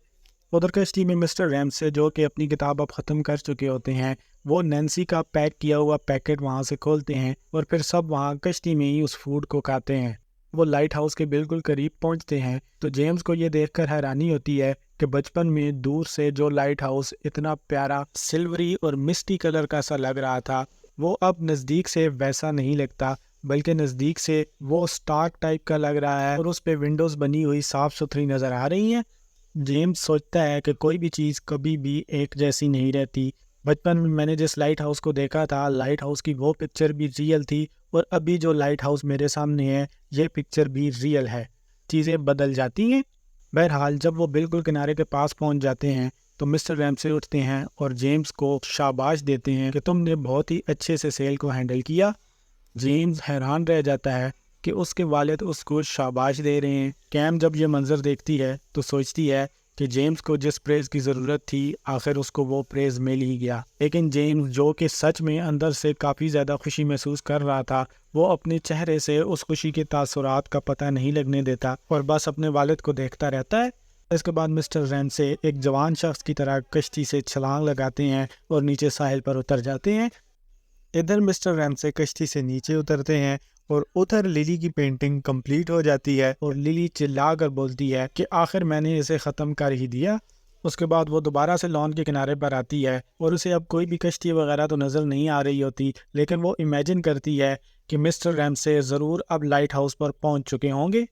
उधर कश्ती में मिस्टर रैमसे जो कि अपनी किताब अब ख़त्म कर चुके होते हैं, वो नैन्सी का पैक किया हुआ पैकेट वहाँ से खोलते हैं और फिर सब वहाँ कश्ती में ही उस फूड को खाते हैं। वो लाइट हाउस के बिल्कुल करीब पहुँचते हैं तो जेम्स को ये देखकर हैरानी होती है कि बचपन में दूर से जो लाइट हाउस इतना प्यारा सिल्वरी और मिस्टी कलर का सा लग रहा था, वो अब नज़दीक से वैसा नहीं लगता, बल्कि नज़दीक से वो स्टार्क टाइप का लग रहा है और उस पर विंडोज़ बनी हुई साफ़ सुथरी नज़र आ रही हैं। जेम्स सोचता है कि कोई भी चीज़ कभी भी एक जैसी नहीं रहती। बचपन में मैंने जिस लाइट हाउस को देखा था, लाइट हाउस की वो पिक्चर भी रियल थी और अभी जो लाइट हाउस मेरे सामने है ये पिक्चर भी रियल है। चीज़ें बदल जाती हैं। बहरहाल जब वो बिल्कुल किनारे के पास पहुंच जाते हैं तो मिस्टर रैमसे उठते हैं और जेम्स को शाबाश देते हैं कि तुमने बहुत ही अच्छे से सेल को हैंडल किया। जेम्स हैरान रह जाता है कि उसके वालिद उसको शाबाश दे रहे हैं। कैम जब ये मंजर देखती है तो सोचती है कि जेम्स को जिस प्रेज़ की ज़रूरत थी आखिर उसको वो प्रेज़ मिल ही गया। लेकिन जेम्स जो कि सच में अंदर से काफ़ी ज़्यादा खुशी महसूस कर रहा था, वो अपने चेहरे से उस खुशी के तासुरात का पता नहीं लगने देता और बस अपने वालिद को देखता रहता है। इसके बाद मिस्टर रैमसे एक जवान शख्स की तरह कश्ती से छलांग लगाते हैं और नीचे साहिल पर उतर जाते हैं। इधर मिस्टर रैमसे कश्ती से नीचे उतरते हैं और उधर लिली की पेंटिंग कंप्लीट हो जाती है और लिली चिल्ला कर बोलती है कि आखिर मैंने इसे ख़त्म कर ही दिया। उसके बाद वो दोबारा से लॉन के किनारे पर आती है और उसे अब कोई भी कश्ती वगैरह तो नज़र नहीं आ रही होती, लेकिन वो इमेजिन करती है कि मिस्टर रैमसे ज़रूर अब लाइट हाउस पर पहुंच चुके होंगे।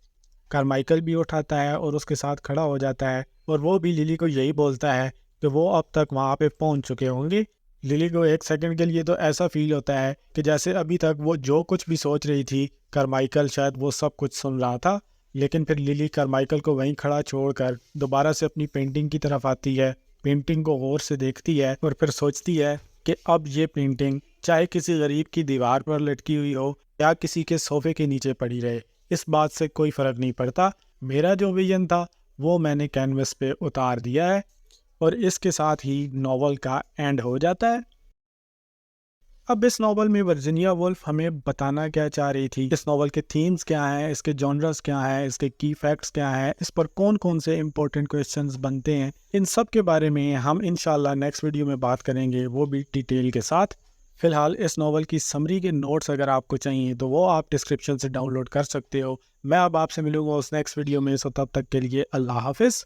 कारमाइकल भी उठाता है और उसके साथ खड़ा हो जाता है और वो भी लिली को यही बोलता है कि वो अब तक वहाँ पे पहुँच चुके होंगे। लिली को एक सेकंड के लिए तो ऐसा फील होता है कि जैसे अभी तक वो जो कुछ भी सोच रही थी कारमाइकल शायद वो सब कुछ सुन रहा था। लेकिन फिर लिली कारमाइकल को वहीं खड़ा छोड़कर दोबारा से अपनी पेंटिंग की तरफ आती है, पेंटिंग को गौर से देखती है और फिर सोचती है कि अब ये पेंटिंग चाहे किसी गरीब की दीवार पर लटकी हुई हो या किसी के सोफे के नीचे पड़ी रहे, इस बात से कोई फ़र्क नहीं पड़ता। मेरा जो विजन था वो मैंने कैनवस पे उतार दिया है। और इसके साथ ही नॉवल का एंड हो जाता है। अब इस नॉवल में वर्जीनिया वुल्फ हमें बताना क्या चाह रही थी, इस नॉवल के थीम्स क्या हैं, इसके जॉनर्स क्या हैं, इसके की फैक्ट्स क्या हैं, इस पर कौन कौन से इंपॉर्टेंट क्वेश्चंस बनते हैं, इन सब के बारे में हम इंशाल्लाह नेक्स्ट वीडियो में बात करेंगे, वो भी डिटेल के साथ। फ़िलहाल इस नावल की समरी के नोट्स अगर आपको चाहिए तो वो आप डिस्क्रिप्शन से डाउनलोड कर सकते हो। मैं अब आपसे मिलूँगा उस नेक्स्ट वीडियो में, सो तब तक के लिए अल्लाह हाफ़िज़।